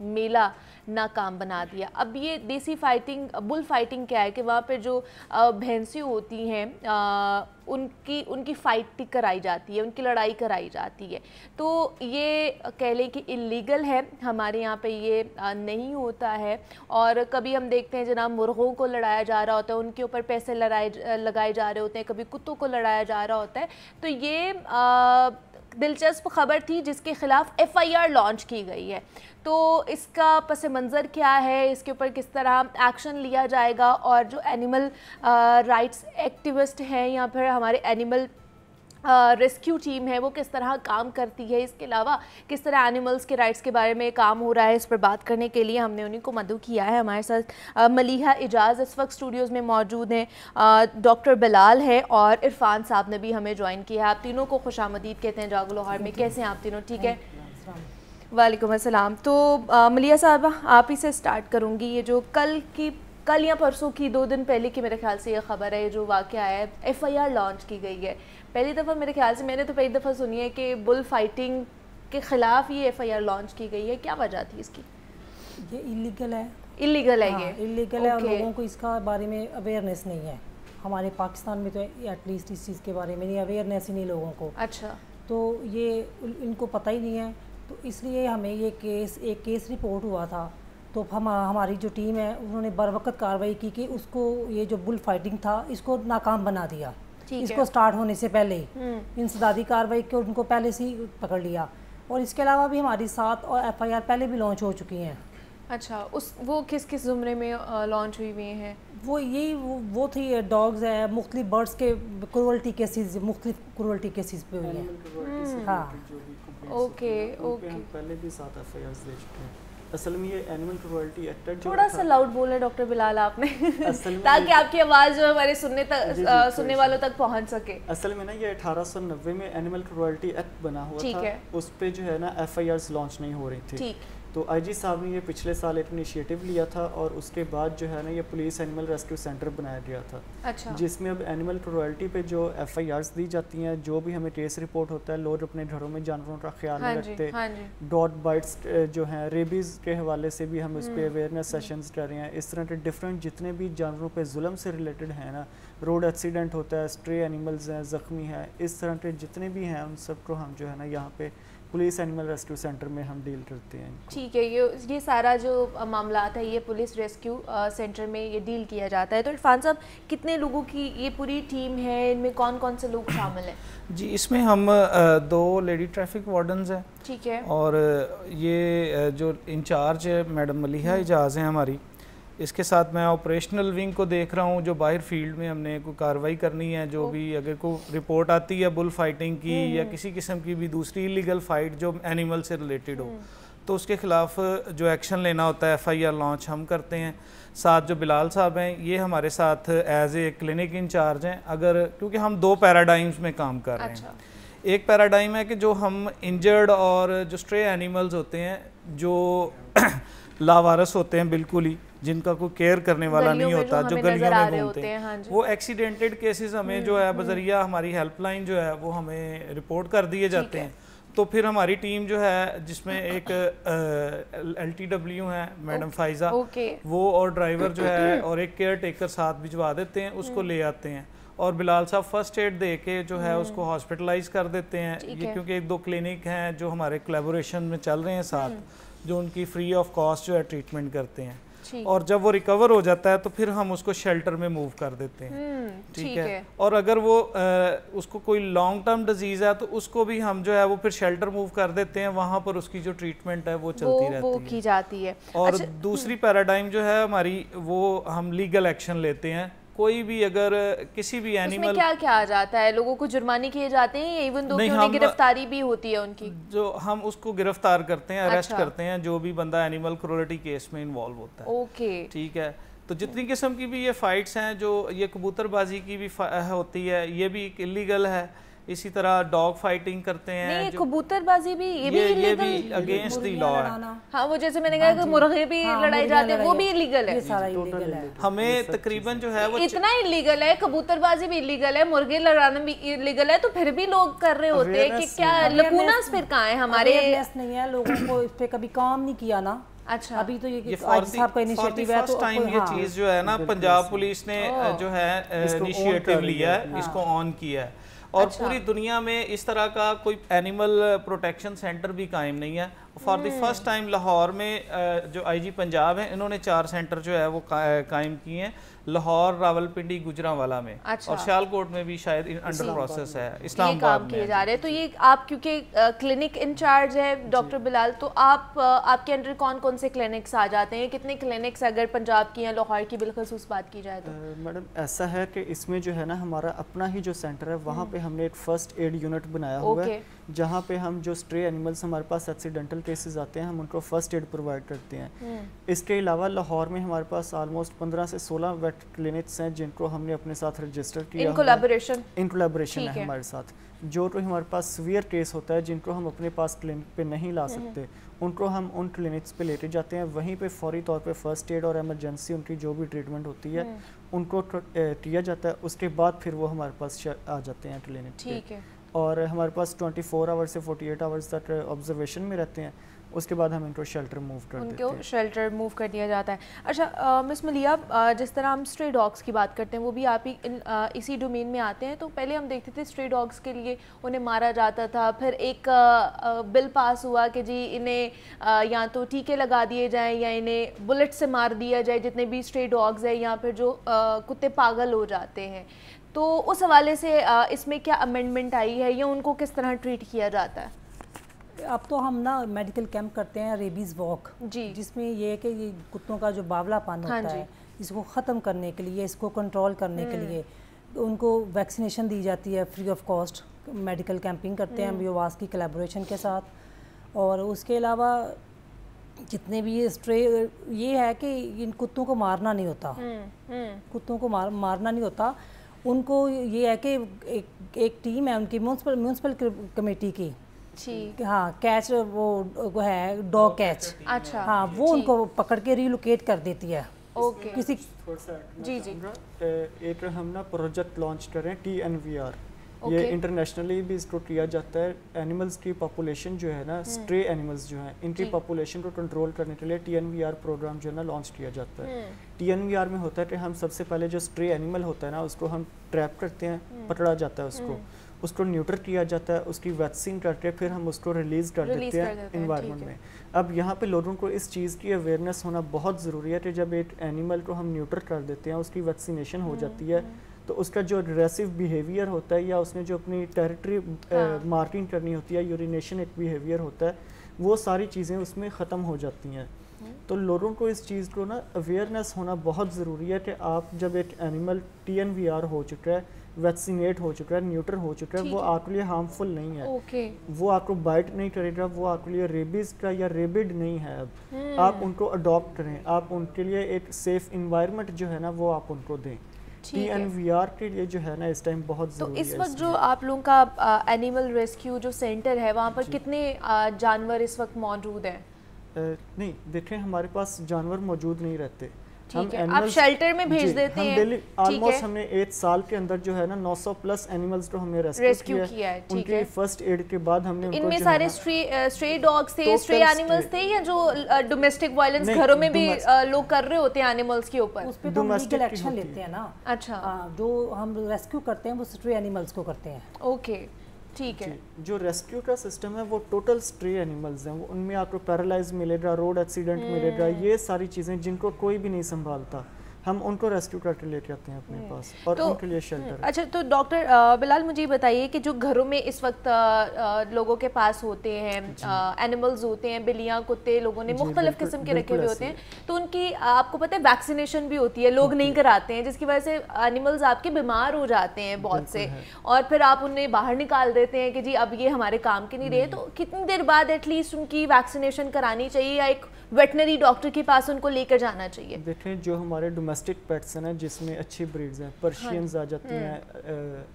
میلہ ناکام بنا دیا. اب یہ دیسی فائٹنگ بل فائٹنگ کیا ہے کہ وہاں پہ جو بھینسیں ہوتی ہیں ان کی فائٹ کرائی جاتی ہے, ان کی لڑائی کرائی جاتی ہے. تو یہ کہہ لیں کہ اللیگل ہے, ہمارے یہاں پہ یہ نہیں ہوتا ہے. اور کبھی ہم دیکھتے ہیں جناب مرغوں کو لڑایا جا رہا ہوتا ہے, ان کے اوپر پیسے لگائے جا رہے ہوتے ہیں, کبھی کتوں کو لڑایا جا رہا ہوتا ہے. تو یہ دلچسپ خبر تھی جس کے خلاف FIR لانچ کی گئی ہے. تو اس کا پس منظر کیا ہے, اس کے اوپر کس طرح ایکشن لیا جائے گا, اور جو اینیمل رائٹس ایکٹیوسٹ ہیں یا پھر ہمارے اینیمل ریسکیو ٹیم ہے وہ کس طرح کام کرتی ہے, اس کے علاوہ کس طرح اینیملز کے رائٹس کے بارے میں کام ہو رہا ہے, اس پر بات کرنے کے لیے ہم نے انہیں کو مدعو کیا ہے. ہمارے ساتھ ملیحہ اجاز اس وقت اسٹوڈیوز میں موجود ہیں, ڈاکٹر بلال ہے اور عرفان صاحب نے بھی ہمیں جوائن کیا ہے. آپ تینوں کو خوش آمدید کہتے ہیں جاگو لاہور میں. کیسے ہیں آپ تینوں؟ ٹھیک ہے, وعلیکم السلام. تو ملیحہ صاحبہ آپ ہی سے سٹارٹ کروں گی. یہ جو کل یا پرسوں کی 2 دن پہلے کی میرے خیال سے یہ خبر ہے, جو واقعہ ہے FIR لانچ کی گئی ہے. پہلی دفعہ میرے خیال سے میں نے تو پہلی دفعہ سنی ہے کہ بل فائٹنگ کے خلاف یہ FIR لانچ کی گئی ہے. کیا وجہ تھی اس کی؟ یہ اللیگل ہے. اللیگل ہے یہ اللیگل ہے, اور لوگوں کو اس کا بارے میں اویئرنیس نہیں ہے. ہمارے پاکستان میں تو ایٹ لیسٹ اس چیز کے بارے میں نہیں, اویئرنیس ہی نہیں لوگوں کو. اچھا, تو یہ ان کو پتہ ہی نہیں ہے. تو اس لیے ہمیں یہ ایک کیس رپورٹ ہوا تھا, تو ہماری جو ٹیم ہے انہوں نے بروقت کارروائی کی کہ اس کو یہ جو بل فائٹنگ تھا اس کو ناکام بنا دیا. اس کو سٹارٹ ہونے سے پہلے انسدادی کارروائی کی, ان کو پہلے سے ہی پکڑ لیا. اور اس کے علاوہ بھی ہماری 7 اور FIR پہلے بھی لانچ ہو چکی ہیں. اچھا, وہ کس زمرے میں لانچ ہوئی ہیں؟ وہ تھی ڈاگز ہے, مختلف برڈز کے کرولٹی کیسز, مختلف کرولٹی کیسز پہ ہوئی ہیں. ہاں اوکے, پہلے بھی 7 FIRs دے چکے ہیں. اصل میں یہ اینیمل کرولٹی ایکٹ تھوڑا سا لاؤڈ بولیں ڈاکٹر بلال آپ نے, تاکہ آپ کی آواز جو ہمارے سننے والوں تک پہنچ سکے. اصل میں نا یہ 1890 میں اینیمل کرولٹی ایکٹ بنا ہوا تھا, اس پہ جو ہے نا FIRs لانچ نہیں ہو رہی تھی. تو IG صاحب نے یہ پچھلے سال ایک انیشیٹو لیا تھا, اور اس کے بعد جو ہے نا یہ پولیس اینیمل ریسکیو سینٹر بنایا گیا تھا. اچھا, جس میں اب اینیمل کرولٹی پہ جو FIRs دی جاتی ہیں, جو بھی ہمیں کیس رپورٹ ہوتا ہے, لوگ اپنے گھروں میں جانوروں کا خیال نہیں رکھتے. ڈاگ بائٹس جو ہیں, ریبیز کے حوالے سے بھی ہم اس پہ اویئرنیس سیشنز کر رہے ہیں. اس طرح کے ڈفرینٹ جتنے بھی جانوروں پہ ظلم سے ریلیٹڈ ہیں نا, روڈ ایکسیڈنٹ ہوتا ہے, اسٹرے اینیملز ہیں, زخمی ہیں, اس طرح کے جتنے بھی ہیں ان سب کو ہم جو ہے نا یہاں پہ پولیس اینیمل ریسکیو سینٹر میں ہم ڈیل کرتے ہیں. ٹھیک ہے, یہ سارا جو معاملات ہے یہ پولیس ریسکیو سینٹر میں یہ ڈیل کیا جاتا ہے. تو عرفان صاحب, کتنے لوگوں کی یہ پوری ٹیم ہے, ان میں کون کون سے لوگ شامل ہیں؟ جی, اس میں ہم 2 لیڈی ٹریفک وارڈنز ہیں. ٹھیک ہے. اور یہ جو انچارج ہے میڈم ملیحہ اجاز ہیں ہماری, اس کے ساتھ میں آپریشنل ونگ کو دیکھ رہا ہوں, جو باہر فیلڈ میں ہم نے کوئی کارروائی کرنی ہے, جو بھی اگر کوئی رپورٹ آتی ہے بل فائٹنگ کی یا کسی قسم کی بھی دوسری لیگل فائٹ جو اینیمل سے ریلیٹڈ ہو, تو اس کے خلاف جو ایکشن لینا ہوتا ہے FIR لانچ ہم کرتے ہیں. ساتھ جو بلال صاحب ہیں یہ ہمارے ساتھ ایز اے کلینک انچارج ہیں, کیونکہ ہم 2 پیراڈائمز میں کام کر رہے ہیں. ایک پیراڈائم ہے کہ جو ہم انجرڈ اور جو اسٹرے اینیملز ہوتے ہیں, جو لاوارث ہوتے ہیں بالکل ہی, جن کا کوئی کیئر کرنے والا نہیں ہوتا, جو گلیوں میں گھومتے ہیں, وہ ایکسیڈنٹڈ کیسز ہمیں جو ہے بذریعہ ہماری ہیلپ لائن جو ہے وہ ہمیں رپورٹ کر دیے جاتے ہیں. تو پھر ہماری ٹیم جو ہے, جس میں ایک LTW ہے میڈم فائزہ, وہ اور ڈرائیور جو ہے اور ایک کیئر ٹیکر ساتھ بھجوا دیتے ہیں, اس کو لے آتے ہیں. اور بلال صاحب فرسٹ ایڈ دے کے جو ہے اس کو ہاسپٹلائز کر دیتے ہیں. یہ کیونکہ 1-2 کلینک ہیں جو ہمارے کولیبوریشن میں چل رہے ہیں ساتھ, جو ان کی فری آف کاسٹ جو ہے ٹریٹمنٹ کرتے ہیں. اور جب وہ ریکور ہو جاتا ہے تو پھر ہم اس کو شیلٹر میں موو کر دیتے ہیں. ٹھیک ہے. اور اگر وہ اس کو کوئی لانگ ٹرم ڈیزیز ہے تو اس کو بھی ہم جو ہے وہ پھر شیلٹر موو کر دیتے ہیں, وہاں پر اس کی جو ٹریٹمنٹ ہے وہ چلتی جاتی ہے. اور دوسری پیراڈائم جو ہے ہماری, وہ ہم لیگل ایکشن لیتے ہیں. کوئی بھی اگر کسی بھی اینیمل, اس میں کیا آ جاتا ہے, لوگوں کو جرمانے کیے جاتے ہیں یا ایون دو کہ انہیں گرفتاری بھی ہوتی ہے ان کی؟ جو ہم اس کو گرفتار کرتے ہیں, اریسٹ کرتے ہیں, جو بھی بندہ اینیمل کرولٹی کیس میں انوالو ہوتا ہے. اوکے, ٹھیک ہے. تو جتنی قسم کی بھی یہ فائٹس ہیں, جو یہ کبوتر بازی کی بھی ہوتی ہے, یہ بھی اللیگل ہے. اسی طرح ڈاگ فائٹنگ کرتے ہیں. نہیں, کبوتر بازی بھی یہ بھی اگینسٹ دی لا ہے. ہاں, وہ جیسے میں نے کہا کہ مرغے بھی لڑائی جاتے ہیں, وہ بھی اللیگل ہے. ہمیں تقریباً جو ہے وہ اتنا اللیگل ہے, کبوتر بازی بھی اللیگل ہے, مرغے لڑانا بھی اللیگل ہے, تو پھر بھی لوگ کر رہے ہوتے ہیں کہ کیا لکوناس پھر کہاں ہے ہمارے؟ نہیں ہے, لوگوں کو اس پہ کبھی کام نہیں کیا نا. اچھا ابھی تو یہ صاحب کا انیشیٹو ہے، تو یہ چیز جو ہے نا پنجاب پولیس نے جو ہے انیشیٹو لیا ہے، اس کو آن کیا ہے، اور پوری دنیا میں اس طرح کا کوئی اینیمل پروٹیکشن سینٹر بھی قائم نہیں ہے. For the first time Lahore میں جو آئی جی پنجاب ہیں انہوں نے 4 سینٹر جو ہے وہ قائم کیے ہیں، لاہور، راولپنڈی، گجرانوالہ میں، اور سیالکوٹ میں بھی شاید انڈر پروسیس ہے، اسلام آباد میں کیے جا رہے ہیں. تو یہ آپ کیونکہ کلینک انچارج ہے ڈاکٹر بلال، تو آپ کے انڈر کون کون سے کلینکس آ جاتے ہیں؟ کتنے کلینکس اگر پنجاب کی یا لاہور کی بالخصوص بات کی جائے تو؟ میڈم ایسا ہے کہ اس میں جو ہے نا ہمارا اپنا ہی جو سینٹر ہے وہاں پہ ہم نے ایک فرسٹ ایڈ یونٹ بنایا ہوا ہے، جہاں پہ ہم جو اسٹرے اینیملس ہمارے پاس ایکسیڈنٹل کیسز آتے ہیں ہم ان کو فرسٹ ایڈ پرووائڈ کرتے ہیں. اس کے علاوہ لاہور میں ہمارے پاس آلموسٹ 15 سے 16 ویٹ کلینکس ہیں جن کو ہم نے اپنے ساتھ رجسٹر کیا، ان کولیبریشن ہے ہمارے ساتھ. جو تو ہمارے پاس سویئر کیس ہوتا ہے جن کو ہم اپنے پاس کلینک پہ نہیں لا سکتے، ان کو ہم ان کلینکس پہ لیتے جاتے ہیں، وہیں پہ فوری طور پہ فرسٹ ایڈ اور ایمرجنسی ان کی جو بھی ٹریٹمنٹ ہوتی ہے ان کو کیا جاتا ہے. اس کے بعد پھر وہ ہمارے پاس آ جاتے ہیں کلینک پہ، اور ہمارے پاس 24 آور سے 48 آورز تک آبزرویشن میں رہتے ہیں. اس کے بعد ہم ان کو شیلٹر موو کر دیتے ہیں، شیلٹر موو کر دیا جاتا ہے. اچھا مس ملیحہ، جس طرح ہم اسٹرے ڈاگس کی بات کرتے ہیں وہ بھی آپ ہی اسی ڈومین میں آتے ہیں. تو پہلے ہم دیکھتے تھے اسٹرے ڈاگس کے لیے انہیں مارا جاتا تھا، پھر ایک بل پاس ہوا کہ جی انہیں یا تو ٹیکے لگا دیے جائیں یا انہیں بلٹ سے مار دیا جائے جتنے بھی اسٹرے ڈاگز ہیں یا پھر جو کتے پاگل ہو جاتے ہیں. تو اس حوالے سے اس میں کیا امینڈمنٹ آئی ہے یا ان کو کس طرح ٹریٹ کیا جاتا ہے؟ اب تو ہم نا میڈیکل کیمپ کرتے ہیں ریبیز واک، جس میں یہ ہے کہ یہ کتوں کا جو باولا پن ہوتا ہے اس کو ختم کرنے کے لیے، اس کو کنٹرول کرنے کے لیے ان کو ویکسینیشن دی جاتی ہے free of cost. Medical camping کرتے ہیں بیوواس کی کولیبوریشن کے ساتھ. اور اس کے علاوہ جتنے بھی اسٹرے، یہ ہے کہ ان کتوں کو مارنا نہیں ہوتا، کتوں کو مارنا نہیں ہوتا. ان کو یہ ہے کہ ایک ٹیم ہے ان کی میونسپل کمیٹی کی، ہاں کیچ وہ ہے ڈاگ کیچ، ہاں وہ ان کو پکڑ کے ریلوکیٹ کر دیتی ہے. کسی ایک ہم نا پروجیکٹ لانچ کریں TNVR، یہ انٹرنیشنلی بھی اس کو کیا جاتا ہے. اینیملز کی پاپولیشن جو ہے نا، اسٹرے اینیملز جو ہیں ان کی پاپولیشن کو کنٹرول کرنے کے لیے TNVR پروگرام جو ہے نا لانچ کیا جاتا ہے. TNVR میں ہوتا ہے کہ ہم سب سے پہلے جو اسٹرے اینیمل ہوتا ہے نا اس کو ہم ٹریپ کرتے ہیں، پکڑا جاتا ہے، اس کو نیوٹر کیا جاتا ہے، اس کی ویکسین کر کے پھر ہم اس کو ریلیز کر دیتے ہیں انوائرمنٹ میں. اب یہاں پہ لوگوں کو اس چیز کی اویئرنیس ہونا بہت ضروری ہے کہ جب ایک اینیمل کو ہم نیوٹر کر دیتے ہیں، اس کی ویکسینیشن ہو جاتی ہے، تو اس کا جو اگریسو بیہیویئر ہوتا ہے یا اس نے جو اپنی ٹیریٹری مارکنگ کرنی ہوتی ہے، یورینیشن ایک بیہیویئر ہوتا ہے، وہ ساری چیزیں اس میں ختم ہو جاتی ہیں. تو لوگوں کو اس چیز کو نا اویئرنیس ہونا بہت ضروری ہے کہ آپ جب ایک اینیمل TNVR ہو چکا ہے، ویکسینیٹ ہو چکا ہے، نیوٹر ہو چکا ہے، وہ آپ کے لیے ہارمفل نہیں ہے، وہ آپ کو بائٹ نہیں کرے گا، وہ آپ کے لیے ریبیز کا یا ریبڈ نہیں ہے. اب آپ ان کو اڈاپٹ کریں، آپ ان کے لیے ایک سیف انوائرمنٹ جو ہے نا وہ آپ ان کو دیں. TNVR کے لیے جو ہے نا اس ٹائم بہت ضروری ہے. تو اس وقت جو آپ لوگوں کا اینیمل ریسکیو جو سینٹر ہے وہاں پر کتنے جانور اس وقت موجود ہیں؟ نہیں دیکھیں، ہمارے پاس جانور موجود نہیں رہتے، آپ شیلٹر میں بھیج دیتے ہیں. آلموسٹ ہم نے 8 سال کے اندر جو ہے نا 900 پلس اینیملز کو ہم نے ریسکیو کیا ہے. ان کی فرسٹ ایڈ کے بعد ہم نے ان میں سارے اسٹرے ڈاگز تھے، اسٹرے اینیملز تھے، یا جو ڈومیسٹک وائلنس گھروں میں بھی لوگ کر رہے ہوتے ہیں اینیملز کے اوپر؟ اس پہ تو ہم لیگل ایکشن لیتے ہیں نا. اچھا، جو ہم ریسکیو کرتے ہیں وہ اسٹرے اینیملز کو کرتے ہیں. اوکے ٹھیک ہے. جو ریسکیو کا سسٹم ہے وہ ٹوٹل اسٹرے اینیملز ہیں، ان میں آپ کو پیرالائز ملے گا، روڈ ایکسیڈنٹ ملے گا، یہ ساری چیزیں جن کو کوئی بھی نہیں سنبھالتا، ہم ان کو ریسکیو کر کے لے کے آتے ہیں اپنے پاس اور ان کے لیے شیلٹر. اچھا، تو ڈاکٹر بلال مجھے بتائیے کہ جو گھروں میں اس وقت لوگوں کے پاس ہوتے ہیں، اینیملز ہوتے ہیں، بلیاں، کتے، لوگوں نے مختلف قسم کے رکھے ہوئے ہوتے ہیں، تو ان کی آپ کو پتہ ہے ویکسینیشن بھی ہوتی ہے، لوگ نہیں کراتے ہیں، جس کی وجہ سے اینیملز آپ کے بیمار ہو جاتے ہیں بہت سے، اور پھر آپ انہیں باہر نکال دیتے ہیں کہ جی اب یہ ہمارے کام کے نہیں رہے. تو کتنی دیر بعد ایٹ لیسٹ ان کی ویکسینیشن کرانی چاہیے یا ایک ویٹنری ڈاکٹر کے پاس ان کو لے کر جانا چاہیے؟ دیکھیں، جو ہمارے ڈومیسٹک پیٹس ہیں جس میں اچھی بریڈز ہیں، پرشینز آ جاتی ہیں،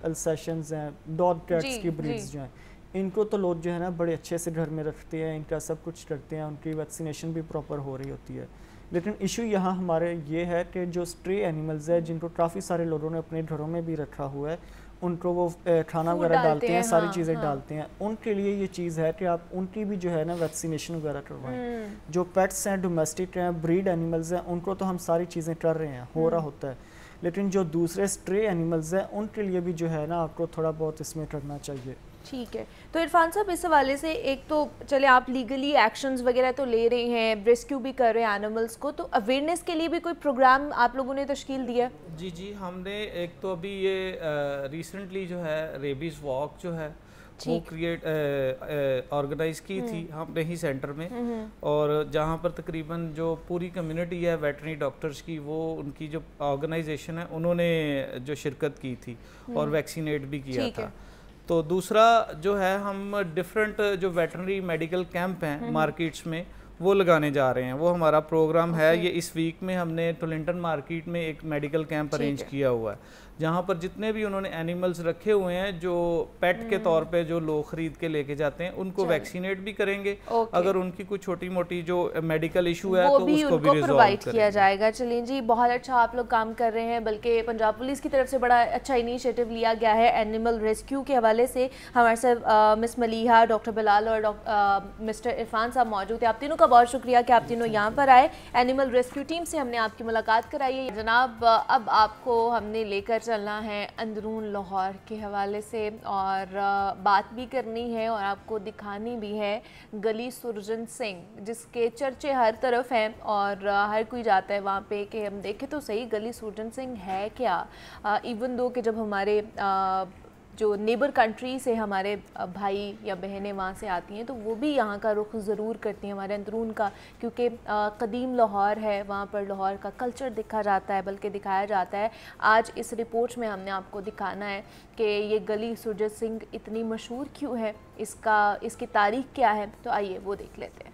السیشنز ہیں، ڈاگ کیٹس کی بریڈز جو ہیں، ان کو تو لوگ جو ہے نا بڑے اچھے سے گھر میں رکھتے ہیں، ان کا سب کچھ کرتے ہیں، ان کی ویکسینیشن بھی پراپر ہو رہی ہوتی ہے. لیکن ایشو یہاں ہمارے یہ ہے کہ جو اسٹرے اینیملز ہیں جن کو کافی سارے لوگوں نے اپنے گھروں میں بھی رکھا ہوا ہے، ان کو وہ کھانا وغیرہ ڈالتے ہیں, ساری چیزیں ڈالتے ہیں, ان کے لیے یہ چیز ہے کہ آپ ان کی بھی جو ہے نا ویکسینیشن وغیرہ کروائیں. جو پیٹس ہیں, ڈومیسٹک ہیں, بریڈ اینیملز ہیں, ان کو تو ہم ساری چیزیں کر رہے ہیں, ہو رہا ہوتا ہے, لیکن جو دوسرے اسٹرے اینیملز ہیں ان کے لیے بھی جو ہے نا آپ کو تھوڑا بہت اس میں کرنا چاہیے. ٹھیک ہے. تو عرفان صاحب اس حوالے سے ایک تو چلے آپ لیگلی ایکشنز وغیرہ تو لے رہے ہیں, ریسکیو بھی کر رہے ہیں اینیملز کو, تو اویئرنیس کے لیے بھی کوئی پروگرام آپ لوگوں نے تشکیل دیا ہے؟ جی ہم نے ایک تو ابھی یہ ریسنٹلی جو ہے ریبیز واک جو ہے وہ آرگنائز کی تھی ہم نے ہی سینٹر میں, اور جہاں پر تقریباً جو پوری کمیونٹی ہے ویٹرنری ڈاکٹرز کی, وہ ان کی جو آرگنائزیشن ہے انہوں نے جو شرکت کی تھی اور ویکسینیٹ بھی کیا تھا. تو دوسرا جو ہے ہم ڈفرینٹ جو ویٹرنری میڈیکل کیمپ ہیں مارکیٹس میں وہ لگانے جا رہے ہیں. وہ ہمارا پروگرام ہے, یہ اس ویک میں ہم نے ٹولنٹن مارکیٹ میں ایک میڈیکل کیمپ ارینج کیا ہوا ہے, جہاں پر جتنے بھی انہوں نے اینیملز رکھے ہوئے ہیں جو پیٹ کے طور پہ جو لوگ خرید کے لے کے جاتے ہیں ان کو ویکسینیٹ بھی کریں گے, اگر ان کی کوئی چھوٹی موٹی جو میڈیکل ایشو ہے تو اس کو بھی پرووائڈ کیا جائے گا. چلیں جی, بہت اچھا آپ لوگ کام کر رہے ہیں, بلکہ پنجاب پولیس کی طرف سے بڑا اچھا انیشیٹو لیا گیا ہے اینیمل ریسکیو کے حوالے سے. ہمارے ساتھ مس ملیحہ, ڈاکٹر بلال اور مسٹر عرفان صاحب موجود ہیں. آپ تینوں کا بہت شکریہ کہ آپ تینوں یہاں پر آئے. اینیمل ریسکیو ٹیم سے ہم نے آپ کی ملاقات کرائی ہے. جناب, اب آپ کو ہم نے لے کر چلنا ہے اندرون لاہور کے حوالے سے, اور بات بھی کرنی ہے اور آپ کو دکھانی بھی ہے گلی سرجن سنگھ, جس کے چرچے ہر طرف ہیں اور ہر کوئی جاتا ہے وہاں پہ کہ ہم دیکھیں تو صحیح گلی سرجن سنگھ ہے کیا. ایون دو کہ جب ہمارے جو نیبر کنٹری سے ہمارے بھائی یا بہنیں وہاں سے آتی ہیں تو وہ بھی یہاں کا رخ ضرور کرتی ہیں ہمارے اندرون کا, کیونکہ قدیم لاہور ہے, وہاں پر لاہور کا کلچر دکھا جاتا ہے, بلکہ دکھایا جاتا ہے. آج اس رپورٹ میں ہم نے آپ کو دکھانا ہے کہ یہ گلی سرجن سنگھ اتنی مشہور کیوں ہے, اس کی تاریخ کیا ہے. تو آئیے وہ دیکھ لیتے ہیں.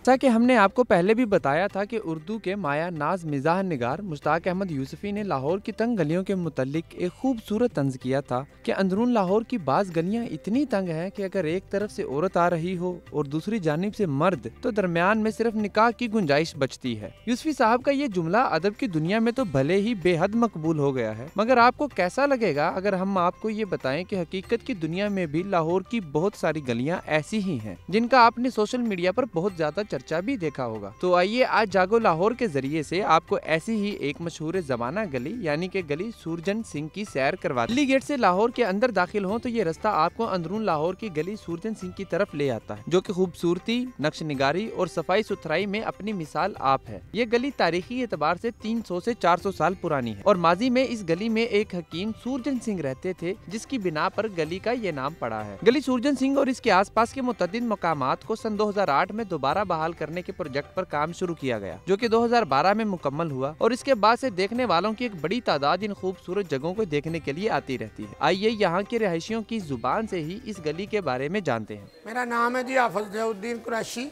جیسا کہ ہم نے آپ کو پہلے بھی بتایا تھا کہ اردو کے مایہ ناز مزاح نگار مشتاق احمد یوسفی نے لاہور کی تنگ گلیوں کے متعلق ایک خوبصورت طنز کیا تھا کہ اندرون لاہور کی بعض گلیاں اتنی تنگ ہیں کہ اگر ایک طرف سے عورت آ رہی ہو اور دوسری جانب سے مرد تو درمیان میں صرف نکاح کی گنجائش بچتی ہے. یوسفی صاحب کا یہ جملہ ادب کی دنیا میں تو بھلے ہی بے حد مقبول ہو گیا ہے, مگر آپ کو کیسا لگے گا اگر ہم آپ کو یہ بتائیں کہ حقیقت کی دنیا میں بھی لاہور کی بہت ساری گلیاں ایسی ہی ہیں جن کا آپ نے سوشل میڈیا پر بہت زیادہ چرچا بھی دیکھا ہوگا. تو آئیے آج جاگو لاہور کے ذریعے سے آپ کو ایسی ہی ایک مشہور زمانہ گلی یعنی کہ گلی سرجن سنگھ کی سیر کروا دلی گیٹ سے لاہور کے اندر داخل ہوں تو یہ رستہ آپ کو اندرون لاہور کی گلی سرجن سنگھ کی طرف لے آتا ہے, جو کہ خوبصورتی, نقش نگاری اور صفائی ستھرائی میں اپنی مثال آپ ہے. یہ گلی تاریخی اعتبار سے 300 سے 400 سال پرانی ہے اور ماضی میں اس گلی میں ایک حکیم سرجن سنگھ رہتے تھے, جس کی بنا پر گلی کا یہ نام پڑا ہے. گلی سرجن سنگھ اور اس کے آس پاس کے متعدد مقامات کو سن 2008 میں دوبارہ بحال کرنے کے پروجیکٹ پر کام شروع کیا گیا, جو کہ 2012 میں مکمل ہوا, اور اس کے بعد سے دیکھنے والوں کی ایک بڑی تعداد ان خوبصورت جگہوں کو دیکھنے کے لیے آتی رہتی ہے. آئیے یہاں کے رہائشیوں کی زبان سے ہی اس گلی کے بارے میں جانتے ہیں. میرا نام ہے جی حافظ ضیاء الدین قریشی,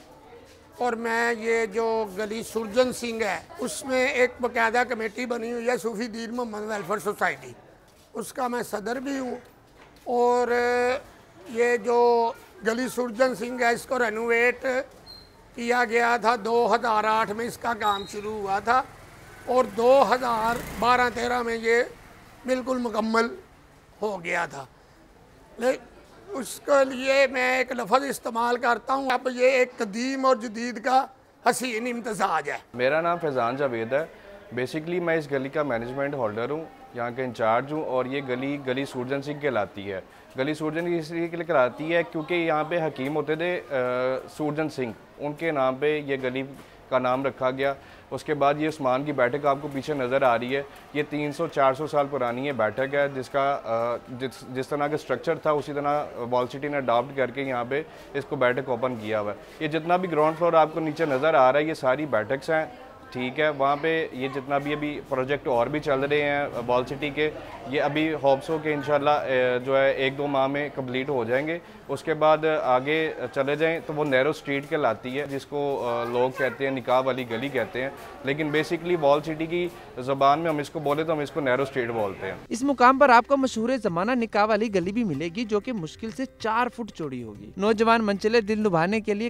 اور میں یہ جو گلی سرجن سنگھ ہے اس میں ایک باقاعدہ کمیٹی بنی ہوئی ہے صوفی دین محمد ویلفیئر سوسائٹی, اس کا میں صدر بھی ہوں. اور یہ جو گلی سرجن سنگھ ہے اس کو رینوویٹ کیا گیا تھا 2008 میں, اس کا کام شروع ہوا تھا اور 2012-13 میں یہ بالکل مکمل ہو گیا تھا. اس کے لیے میں ایک لفظ استعمال کرتا ہوں, اب یہ ایک قدیم اور جدید کا حسین امتزاج ہے. میرا نام فیضان جاوید ہے. بیسکلی میں اس گلی کا مینجمنٹ ہولڈر ہوں, یہاں کا انچارج ہوں, اور یہ گلی سرجن سنگھ کہلاتی ہے. گلی سرجن اس لیے کہلاتی ہے کیونکہ یہاں پہ حکیم ہوتے تھے سرجن سنگھ, ان کے نام پہ یہ گلی کا نام رکھا گیا. اس کے بعد یہ عثمان کی بیٹھک آپ کو پیچھے نظر آ رہی ہے, یہ 300-400 سال پرانی یہ بیٹھک ہے, جس کا جس طرح کا سٹرکچر تھا اسی طرح وال سٹی نے اڈاپٹ کر کے یہاں پہ اس کو بیٹھک اوپن کیا ہوا ہے. یہ جتنا بھی گراؤنڈ فلور آپ کو نیچے نظر آ رہا ہے یہ ساری بیٹھکس ہیں, ٹھیک ہے. وہاں پہ یہ جتنا بھی ابھی پروجیکٹ اور بھی چل رہے ہیں وال سٹی کے, یہ ابھی ہوپس ہو کہ انشاءاللہ جو ہے 1-2 ماہ میں کمپلیٹ ہو جائیں گے. اس کے بعد آگے چلے جائیں تو وہ نیرو سٹریٹ کہلاتی ہے, جس کو لوگ کہتے ہیں نکاح والی گلی کہتے ہیں, لیکن بیسکلی وال سٹی کی زبان میں ہم اس کو بولے تو ہم اس کو نیرو سٹریٹ بولتے ہیں. اس مقام پر آپ کو مشہور زمانہ نکاح والی گلی بھی ملے گی, جو کہ مشکل سے 4 فٹ چوڑی ہوگی. نوجوان منچلے دل لبھانے کے لیے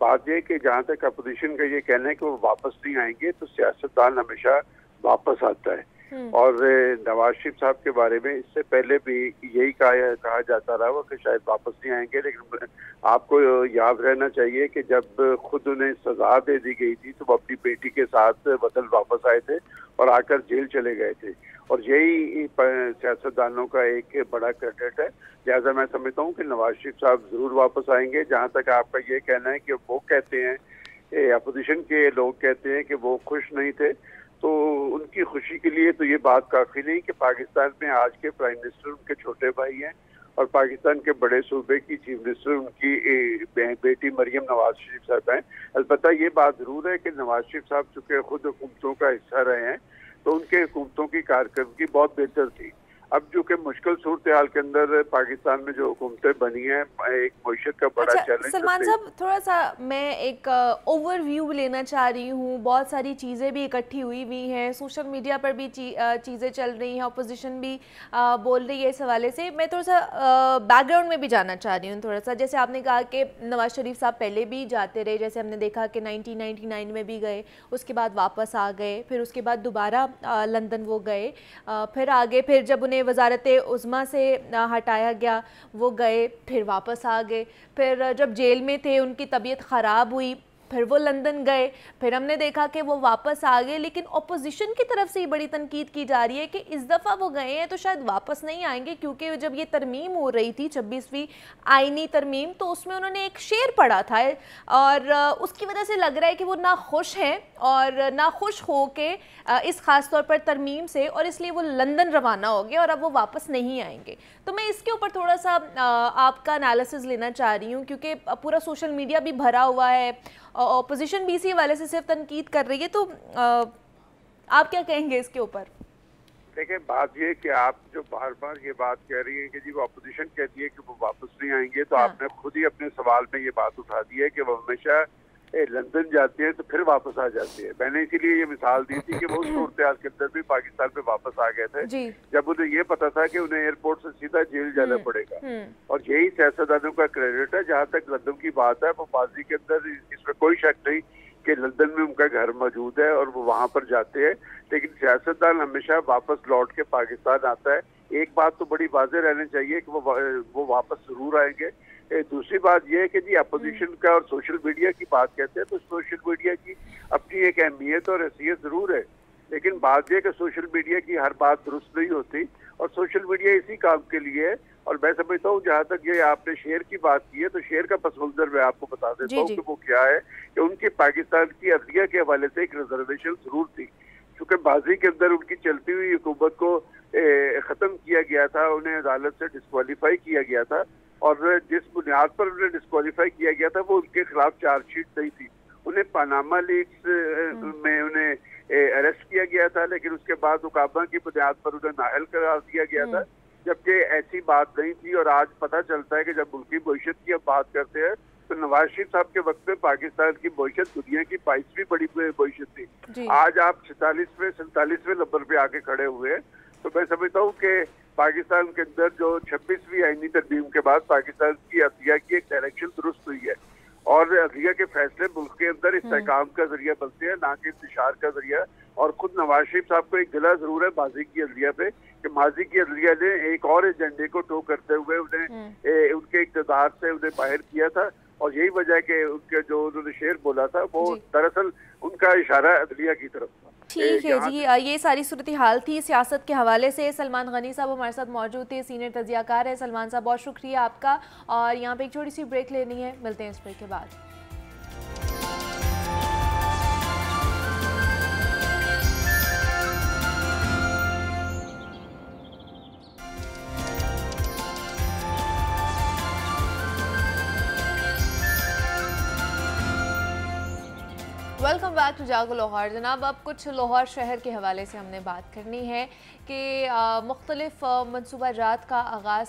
بات یہ کہ جہاں تک اپوزیشن کا یہ کہنا ہے کہ وہ واپس نہیں آئیں گے، تو سیاستدان ہمیشہ واپس آتا ہے. اور نواز شریف صاحب کے بارے میں اس سے پہلے بھی یہی کہا جاتا رہا وہ کہ شاید واپس نہیں آئیں گے، لیکن آپ کو یاد رہنا چاہیے کہ جب خود انہیں سزا دے دی گئی تھی تو وہ اپنی بیٹی کے ساتھ وطن واپس آئے تھے اور آ کر جیل چلے گئے تھے، اور یہی سیاستدانوں کا ایک بڑا کریڈٹ ہے. لہٰذا میں سمجھتا ہوں کہ نواز شریف صاحب ضرور واپس آئیں گے. جہاں تک آپ کا یہ کہنا ہے کہ وہ کہتے ہیں، اپوزیشن کے لوگ کہتے ہیں کہ وہ خوش نہیں تھے، تو ان کی خوشی کے لیے تو یہ بات کافی نہیں کہ پاکستان میں آج کے پرائم منسٹر ان کے چھوٹے بھائی ہیں، اور پاکستان کے بڑے صوبے کی چیف منسٹر ان کی بیٹی مریم نواز شریف صاحب ہیں. البتہ یہ بات ضرور ہے کہ نواز شریف صاحب چونکہ خود حکومتوں کا حصہ رہے ہیں تو ان کے حکومتوں کی کارکردگی بہت بہتر تھی. اب جو کہ مشکل صورتحال کے اندر پاکستان میں جو حکومتیں بنی ہیں، ایک معیشت کا بڑا چیلنج. سلمان صاحب تھوڑا سا میں ایک اوور ویو لینا چاہ رہی ہوں. بہت ساری چیزیں بھی اکٹھی ہوئی ہیں، سوشل میڈیا پر بھی چیزیں چل رہی ہیں، اپوزیشن بھی بول رہی ہے اس حوالے سے. میں تھوڑا سا بیک گراؤنڈ میں بھی جانا چاہ رہی ہوں تھوڑا سا. جیسے آپ نے کہا کہ نواز شریف صاحب پہلے بھی جاتے رہے، جیسے ہم نے دیکھا کہ 1999 میں بھی گئے، اس کے بعد واپس آ گئے، پھر اس کے بعد دوبارہ لندن وہ گئے، پھر آگے پھر جب انہیں وزارت عظمیٰ سے ہٹایا گیا وہ گئے، پھر واپس آ گئے، پھر جب جیل میں تھے ان کی طبیعت خراب ہوئی، پھر وہ لندن گئے، پھر ہم نے دیکھا کہ وہ واپس آ گئے. لیکن اپوزیشن کی طرف سے یہ بڑی تنقید کی جا رہی ہے کہ اس دفعہ وہ گئے ہیں تو شاید واپس نہیں آئیں گے، کیونکہ جب یہ ترمیم ہو رہی تھی 26ویں آئینی ترمیم، تو اس میں انہوں نے ایک شعر پڑھا تھا، اور اس کی وجہ سے لگ رہا ہے کہ وہ ناخوش ہیں اور ناخوش ہو کے اس خاص طور پر ترمیم سے، اور اس لیے وہ لندن روانہ ہو گئے اور اب وہ واپس نہیں آئیں گے. تو میں اس کے اوپر تھوڑا سا آپ کا انالیسز لینا چاہ رہی ہوں، کیونکہ پورا سوشل میڈیا بھی بھرا ہوا ہے، اپوزیشن بھی اسی والے سے صرف تنقید کر رہی ہے. تو آپ کیا کہیں گے اس کے اوپر؟ دیکھیں، بات یہ کہ آپ جو بار بار یہ بات کہہ رہی ہیں کہ جی وہ اپوزیشن کہتی ہے کہ وہ واپس نہیں آئیں گے، تو آپ نے خود ہی اپنے سوال میں یہ بات اٹھا دی ہے کہ وہ ہمیشہ لندن جاتے ہیں تو پھر واپس آ جاتے ہیں. میں نے اسی لیے یہ مثال دی تھی کہ وہ صورتحال کے اندر بھی پاکستان میں واپس آ گئے تھے جب انہیں یہ پتا تھا کہ انہیں ایئرپورٹ سے سیدھا جیل جانا پڑے گا. اور یہی سیاستدانوں کا کریڈٹ ہے. جہاں تک لندن کی بات ہے، وہ ماضی کے اندر اس میں کوئی شک نہیں کہ لندن میں ان کا گھر موجود ہے اور وہ وہاں پر جاتے ہیں، لیکن سیاستدان ہمیشہ واپس لوٹ کے پاکستان آتا ہے. ایک بات تو بڑی واضح رہنی چاہیے کہ وہ واپس ضرور آئیں گے. دوسری بات یہ ہے کہ جی اپوزیشن کا اور سوشل میڈیا کی بات کہتے ہیں تو سوشل میڈیا کی اپنی ایک اہمیت اور حیثیت ضرور ہے، لیکن بات یہ کہ سوشل میڈیا کی ہر بات درست نہیں ہوتی، اور سوشل میڈیا اسی کام کے لیے ہے. اور میں سمجھتا ہوں جہاں تک یہ آپ نے شعر کی بات کی ہے، تو شعر کا پس منظر میں آپ کو بتا دیتا ہوں کہ وہ کیا ہے. کہ ان کی پاکستان کی عدلیہ کے حوالے سے ایک ریزرویشن ضرور تھی، کیونکہ ماضی کے اندر ان کی چلتی ہوئی حکومت کو ختم کیا گیا تھا، انہیں عدالت سے ڈسکوالیفائی کیا گیا تھا، اور جس بنیاد پر انہیں ڈسکوالیفائی کیا گیا تھا وہ ان کے خلاف چارج شیٹ نہیں تھی. انہیں پاناما لیکس میں انہیں اریسٹ کیا گیا تھا، لیکن اس کے بعد مقابلہ کی بنیاد پر انہیں نااہل قرار دیا گیا تھا، جبکہ ایسی بات نہیں تھی. اور آج پتہ چلتا ہے کہ جب ملکی معیشت کی ہم بات کرتے ہیں تو نواز شریف صاحب کے وقت میں پاکستان کی معیشت دنیا کی 22ویں بڑی معیشت تھی. آج آپ 46ویں 47ویں نمبر پہ آ کے کھڑے ہوئے. تو میں سمجھتا ہوں کہ پاکستان کے اندر جو 26ویں آئینی ترمیم کے بعد پاکستان کی عدلیہ کی ایک ڈائریکشن درست ہوئی ہے، اور عدلیہ کے فیصلے ملک کے اندر استحکام کا ذریعہ بنتے ہیں، نہ کہ انتشار کا ذریعہ. اور خود نواز شریف صاحب کو ایک گلہ ضرور ہے ماضی کی عدلیہ پہ، کہ ماضی کی عدلیہ نے ایک اور ایجنڈے کو ٹو کرتے ہوئے انہیں ان کے اقتدار سے انہیں باہر کیا تھا. اور یہی وجہ ہے کہ ان کے جو انہوں نے شعر بولا تھا وہ دراصل ان کا اشارہ عدلیہ کی طرف تھا. ٹھیک ہے جی، یہ ساری صورتحال تھی سیاست کے حوالے سے. سلمان غنی صاحب ہمارے ساتھ موجود تھے، سینئر تجزیہ کار ہے. سلمان صاحب بہت شکریہ آپ کا. اور یہاں پہ ایک چھوٹی سی بریک لینی ہے، ملتے ہیں اس بریک کے بعد. Welcome back to Jago Lahore. جناب اب کچھ لاہور شہر کے حوالے سے ہم نے بات کرنی ہے کہ مختلف منصوبہ جات کا آغاز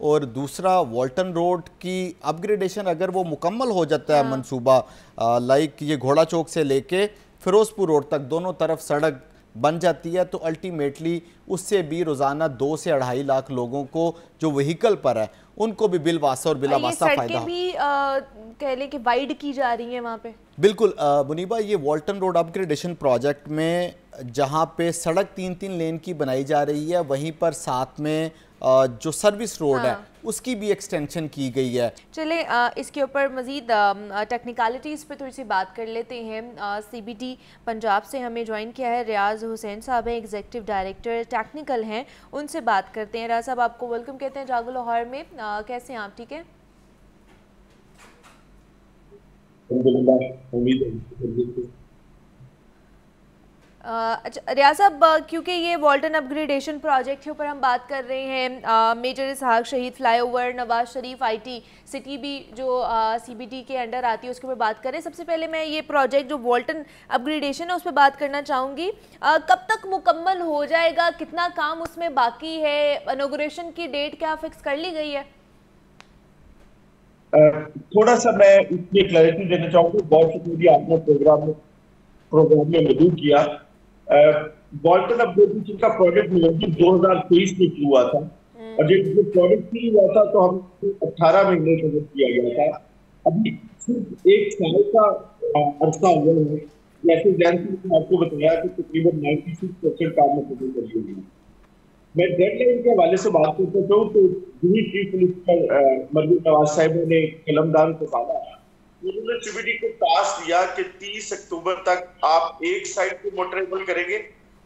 اور دوسرا والٹن روڈ کی اپ گریڈیشن اگر وہ مکمل ہو جاتا ہے منصوبہ، لائک یہ گھوڑا چوک سے لے کے فیروز پور روڈ تک دونوں طرف سڑک بن جاتی ہے، تو الٹیمیٹلی اس سے بھی روزانہ 2 سے 2.5 لاکھ لوگوں کو جو وہیکل پر ہے ان کو بھی بالواسطہ اور بلا واسطہ فائدہ۔ یہ سڑکیں بھی کہہ لیں کہ وائڈ کی جا رہی ہیں وہاں پہ؟ بالکل منیبہ، یہ والٹن روڈ اپ گریڈیشن پروجیکٹ میں جہاں پہ سڑک 3 لین کی بنائی جا رہی ہے، وہیں پر ساتھ میں جو سروس روڈ ہے اس کی بھی ایکسٹینشن کی گئی ہے۔ چلیں اس کے اوپر مزید ٹیکنیکالٹیز پہ تھوڑی سی بات کر لیتے ہیں۔ سی بی ڈی پنجاب سے ہمیں جوائن کیا ہے ریاض حسین صاحب ہیں، ایگزیکٹو ڈائریکٹر ٹیکنیکل ہیں، ان سے بات کرتے ہیں۔ ریاض صاحب آپ کو ویلکم کہتے ہیں جاگو لاہور میں، کیسے ہیں آپ؟ ٹھیک ہے، اچھا ریاض صاحب، کیونکہ یہ والٹن اپ گریڈیشن پروجیکٹ کے اوپر ہم بات کر رہے ہیں، میجر اسحاق شہید fly over, Nawaz Sharif I T city بھی جو سی بی ڈی کے انڈر آتی ہے اس کے اوپر بات کریں۔ سب سے پہلے میں یہ پروجیکٹ جو والٹن اپ گریڈیشن ہے اس پہ بات کرنا چاہوں گی، کب تک مکمل ہو جائے گا، کتنا کام اس میں باقی ہے، انوگریشن کی ڈیٹ کیا فکس کر لی گئی ہے؟ تھوڑا سا میں اس لیے کلیئرٹی دینا چاہوں گا، بہت شکریہ آپ نے پروگرام میں مدعو کیا۔ والٹن اپ گریڈیشن کا پروجیکٹ 2023 میں شروع ہوا تھا، اور جب پروجیکٹ شروع ہوا تھا تو ہم 18 مہینے کا کیا گیا تھا، ابھی صرف 1 سال کا عرصہ ہوا ہے۔ جیسے نے آپ کو بتایا کہ تقریباً 96% کام مکمل کر لیا گیا۔ میں ڈیڈ لائن کے حوالے سے بات کرتا ہوں تو جنہیں چیف منسٹر مریم نواز صاحبہ نے قلمدان کو کہا، انہوں نے سی بی ڈی کو ٹاسک دیا کہ 30 اکتوبر تک آپ ایک سائٹ کو موٹریبل کریں گے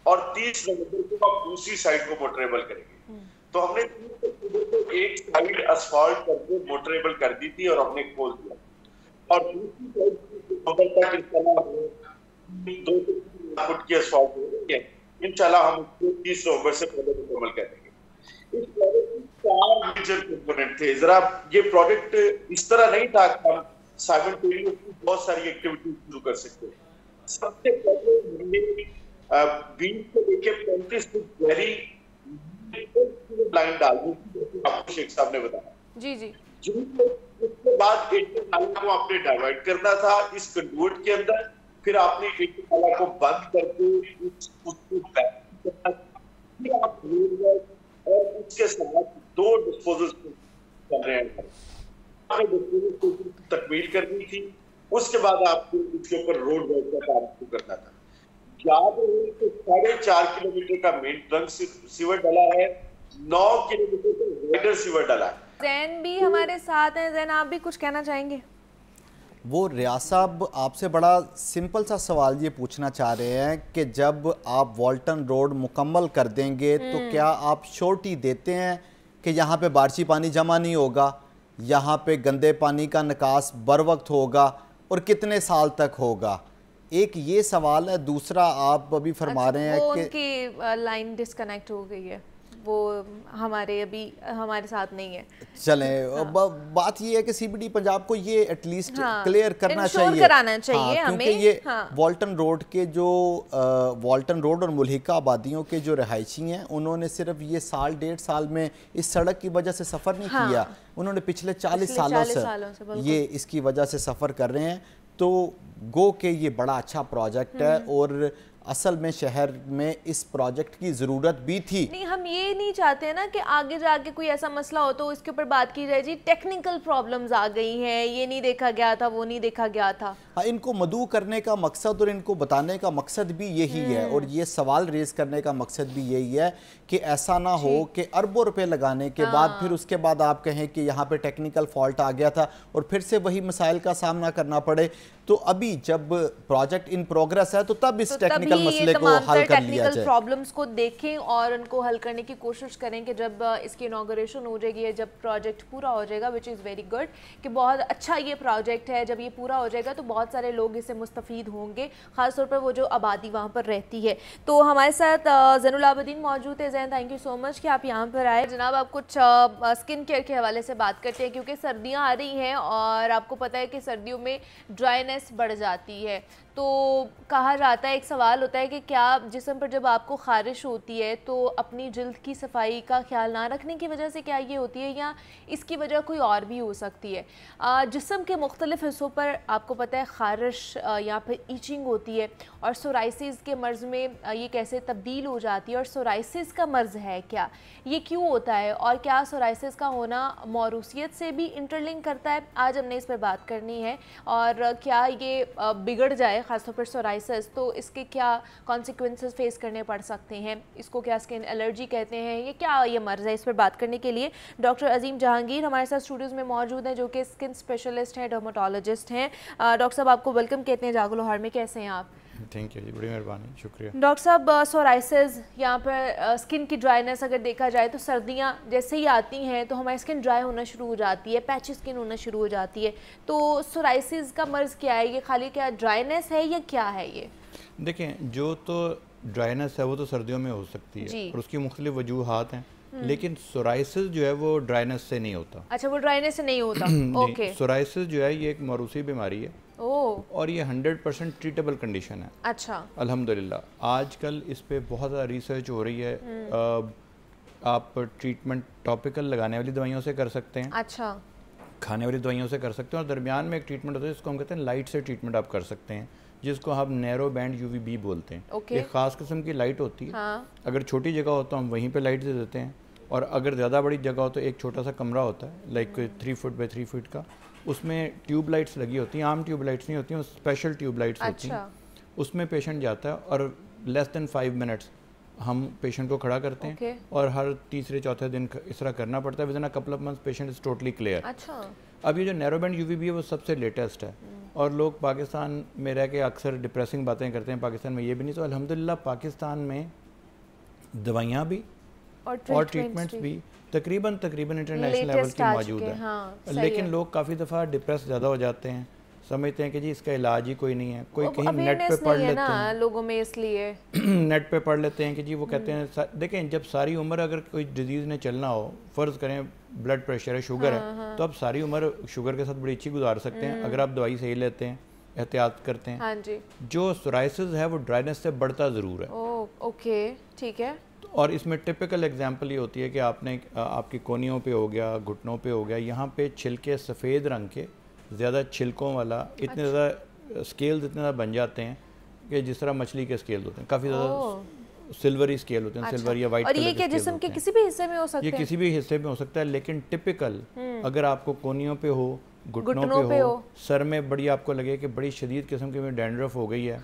اور 30 نومبر کو آپ دوسری سائٹ کو موٹریبل کریں گے۔ تو ہم نے 30 اکتوبر کو ایک سائٹ اسفالٹ کر کے موٹریبل کر دی تھی اور ہم نے کھول دیا، اور دوسری سائٹ نومبر تک انشاءاللہ 2 فٹ کی اسفالٹ ہو رہی ہے، انشاءاللہ ہم اس کو 30 نومبر سے پہلے مکمل کریں گے۔ اس پروجیکٹ کے 4 میجر کمپوننٹ تھے۔ ذرا یہ پروجیکٹ اس طرح نہیں تھا کہ ہم سائملٹینیسلی بہت ساری ایکٹیویٹیز شروع کر سکتے ہیں۔ سب سے پہلے ہم نے 20 سے لے کے 35 فٹ گہری لائن ڈالنی تھی، جیسے آپ کو شیخ صاحب نے بتایا۔ جی جی۔ اس کے بعد ایک نالا کو آپ نے ڈائیورٹ کرنا تھا اس کنڈوٹ کے اندر، پھر آپ نے ایک نالا کو بند کر کے اس کو بیک کرنا تھا، پھر آپ روڈ ورک اور اس کے ساتھ 2 ڈسپوزل کر رہے ہیں، تکمیل کرنی تھی۔ اس کے بعد آپ کو اس کے اوپر روڈ ورک کا کام شروع کرنا تھا۔ یاد ہے کہ 4.5 کلومیٹر کا مین ٹرنک سیور ڈلا ہے، 9 کلومیٹر کا وائڈر سیور ڈلا ہے۔ زین بھی ہمارے ساتھ ہیں، زین آپ بھی کچھ کہنا چاہیں گے؟ وہ ریاض صاحب آپ سے بڑا سمپل سا سوال یہ پوچھنا چاہ رہے ہیں کہ جب آپ والٹن روڈ مکمل کر دیں گے تو کیا آپ شورٹی دیتے ہیں کہ یہاں پہ بارشی پانی جمع نہیں ہوگا، یہاں پہ گندے پانی کا نکاس بر وقت ہوگا، اور کتنے سال تک ہوگا؟ ایک یہ سوال ہے۔ دوسرا آپ ابھی فرما رہے ہیں کہ ان کی لائن ڈسکنیکٹ ہو گئی ہے، وہ ابھی ہمارے ساتھ نہیں ہے۔ چلیں، بات یہ ہے کہ سی بی ڈی پنجاب کو یہ ایٹ لیسٹ کلیئر کرنا چاہیے، کیونکہ یہ والٹن روڈ کے جو والٹن روڈ اور ملحقہ آبادیوں کے جو رہائشی ہیں انہوں نے صرف یہ 1.5 سال میں اس سڑک کی وجہ سے سفر نہیں کیا، انہوں نے پچھلے 40 سالوں سے یہ اس کی وجہ سے سفر کر رہے ہیں۔ تو گو کہ یہ بڑا اچھا پروجیکٹ ہے، اور اصل میں شہر میں اس پروجیکٹ کی ضرورت بھی تھی۔ نہیں، ہم یہ نہیں چاہتے نا کہ آگے جا کے کوئی ایسا مسئلہ ہو تو اس کے اوپر بات کی جائے جی ٹیکنیکل پرابلمز آ گئی ہیں، یہ نہیں دیکھا گیا تھا، وہ نہیں دیکھا گیا تھا۔ ان کو مدعو کرنے کا مقصد اور ان کو بتانے کا مقصد بھی یہی ہے، اور یہ سوال ریز کرنے کا مقصد بھی یہی ہے کہ ایسا نہ ہو کہ اربوں روپے لگانے کے بعد پھر اس کے بعد آپ کہیں کہ یہاں پہ ٹیکنیکل فالٹ آ گیا تھا اور پھر سے وہی مسائل کا سامنا کرنا پڑے۔ تو ابھی جب پروجیکٹ ان پروگریس ہے تو تب اس ٹیکنیکل مسئلے کو حل کر لیا جائے، پرابلمز کو دیکھیں اور ان کو حل کرنے کی کوشش کریں کہ جب اس کی انوگریشن ہو جائے گی، جب پروجیکٹ پورا ہو جائے گا، وچ از ویری گڈ کہ بہت اچھا یہ پروجیکٹ ہے، جب یہ پورا ہو جائے گا تو بہت سارے لوگ اس سے مستفید ہوں گے، خاص طور پر وہ جو آبادی وہاں پر رہتی ہے۔ تو ہمارے ساتھ زین العابدین موجود ہے۔ زین، تھینک یو سو مچ کہ آپ یہاں پر آئے۔ جناب، آپ کچھ اسکن کیئر کے حوالے سے بات کرتے ہیں کیونکہ سردیاں آ رہی ہیں اور آپ کو پتہ ہے کہ سردیوں میں ڈرائینس بڑھ جاتی ہے، تو کہا جاتا ہے، ایک سوال ہوتا ہے کہ کیا جسم پر جب آپ کو خارش ہوتی ہے تو اپنی جلد کی صفائی کا خیال نہ رکھنے کی وجہ سے کیا یہ ہوتی ہے، یا اس کی وجہ کوئی اور بھی ہو سکتی ہے؟ جسم کے مختلف حصوں پر آپ کو پتہ ہے خارش یا پھر ایچنگ ہوتی ہے، اور سورائسس کے مرض میں یہ کیسے تبدیل ہو جاتی ہے، اور سورائسس کا مرض ہے کیا، یہ کیوں ہوتا ہے، اور کیا سورائسس کا ہونا موروثیت سے بھی انٹرلنک کرتا ہے؟ آج ہم نے اس پہ بات کرنی ہے، اور کیا یہ بگڑ جائے خاص طور پر سورائسس تو اس کے کیا کانسیکوینسز فیس کرنے پڑ سکتے ہیں، اس کو کیا اسکن الرجی کہتے ہیں، یہ کیا یہ مرض ہے؟ اس پر بات کرنے کے لیے ڈاکٹر عظیم جہانگیر ہمارے ساتھ اسٹوڈیوز میں موجود ہیں، جو کہ اسکن اسپیشلسٹ ہیں، ڈرماٹولوجسٹ ہیں۔ ڈاکٹر صاحب آپ کو ویلکم کہتے ہیں جاگو لاہور میں، کیسے ہیں آپ؟ تھینک یو جی، بڑی مہربانی، شکریہ۔ ڈاکٹر صاحب سورائسز یہاں پر اسکن کی ڈرائینس اگر دیکھا جائے تو سردیاں جیسے ہی آتی ہیں تو ہماری اسکن ڈرائی ہونا شروع ہو جاتی ہے، پیچ اسکن ہونا شروع ہو جاتی ہے، تو سورائسز کا مرض کیا ہے؟ یہ خالی کیا ڈرائینس ہے یا کیا ہے یہ؟ دیکھیں، جو تو ڈرائینس ہے وہ تو سردیوں میں ہو سکتی ہے اور اس کی مختلف وجوہات ہیں، لیکن سورائسز جو ہے وہ ڈرائینس سے نہیں ہوتا۔ اچھا، وہ ڈرائینس سے نہیں ہوتا، اوکے۔ سورائسز جو ہے یہ ایک موروثی بیماری ہے اور یہ 100% ٹریٹیبل کنڈیشن ہے۔ اچھا، الحمدللہ آج کل اس پہ بہت زیادہ ریسرچ ہو رہی ہے۔ آپ ٹریٹمنٹ ٹاپیکل لگانے والی دوائیوں سے کر سکتے ہیں، اچھا، کھانے والی دوائیوں سے کر سکتے ہیں، اور درمیان میں ایک ٹریٹمنٹ ہوتا ہے جس کو ہم کہتے ہیں لائٹ سے ٹریٹمنٹ آپ کر سکتے ہیں، جس کو ہم نیرو بینڈ UVB بولتے ہیں۔ ایک خاص قسم کی لائٹ ہوتی ہے، اگر چھوٹی جگہ ہو تو ہم وہیں پہ لائٹ دے دیتے ہیں، اور اگر زیادہ بڑی جگہ ہو تو ایک چھوٹا سا کمرہ ہوتا ہے لائک 3 فٹ بائی 3 فٹ کا، اس میں ٹیوب لائٹس لگی ہوتی ہیں، عام ٹیوب لائٹس نہیں ہوتی ہیں، اسپیشل ٹیوب لائٹس ہوتی ہیں، اس میں پیشنٹ جاتا ہے اور لیس دین 5 منٹس ہم پیشنٹ کو کھڑا کرتے ہیں، اور ہر تیسرے چوتھے دن اس طرح کرنا پڑتا ہے، within a couple of months patient is totally clear. اب یہ جو نیرو بینڈ UVB ہے وہ سب سے لیٹسٹ ہے، اور لوگ پاکستان میں رہ کے اکثر ڈپریسنگ باتیں کرتے ہیں، پاکستان میں یہ بھی نہیں، تو الحمدللہ پاکستان میں دوائیاں بھی اور ٹریٹمنٹس بھی تقریباً انٹرنیشنل لیول کی موجود ہیں، لیکن لوگ کافی دفعہ ڈپریس زیادہ ہو جاتے ہیں، سمجھتے ہیں کہ جی اس کا علاج ہی کوئی نہیں ہے، کوئی کہیں نیٹ پہ پڑھ لیتے ہیں لوگوں میں، اس لیے نیٹ پہ پڑھ لیتے ہیں کہ جی وہ کہتے ہیں، دیکھیں جب ساری عمر اگر کوئی ڈیزیز نے چلنا ہو، فرض کریں بلڈ پریشر ہے، شوگر ہے، تو آپ ساری عمر شوگر کے ساتھ بڑی اچھی گزار سکتے ہیں اگر آپ دوائی صحیح لیتے ہیں، احتیاط کرتے ہیں۔ جو سورائسز ہے وہ ڈرائنس سے بڑھتا ضرور ہے۔ اوکے، ٹھیک ہے۔ اور اس میں ٹپیکل ایگزامپل یہ ہوتی ہے کہ آپ کی کونیوں پہ ہو گیا، گھٹنوں پہ ہو گیا، یہاں پہ چھلکے سفید رنگ کے زیادہ چھلکوں والا، اتنے زیادہ سکیلز اتنے زیادہ بن جاتے ہیں کہ جس طرح مچھلی کے سکیلز ہوتے ہیں، کافی زیادہ سلوری سکیل ہوتے ہیں، سلور یا وائٹ کلر کے سکیل ہوتے ہیں۔ اور یہ کہ جسم کے کسی بھی حصے میں ہو سکتے ہیں؟ یہ کسی بھی حصے میں ہو سکتا ہے، لیکن ٹپیکل اگر آپ کو کونیوں پہ ہو، گھٹنوں پہ ہو، سر میں بڑی آپ کو لگے کہ بڑی شدید قسم کی ڈینڈرف ہو گئی ہے،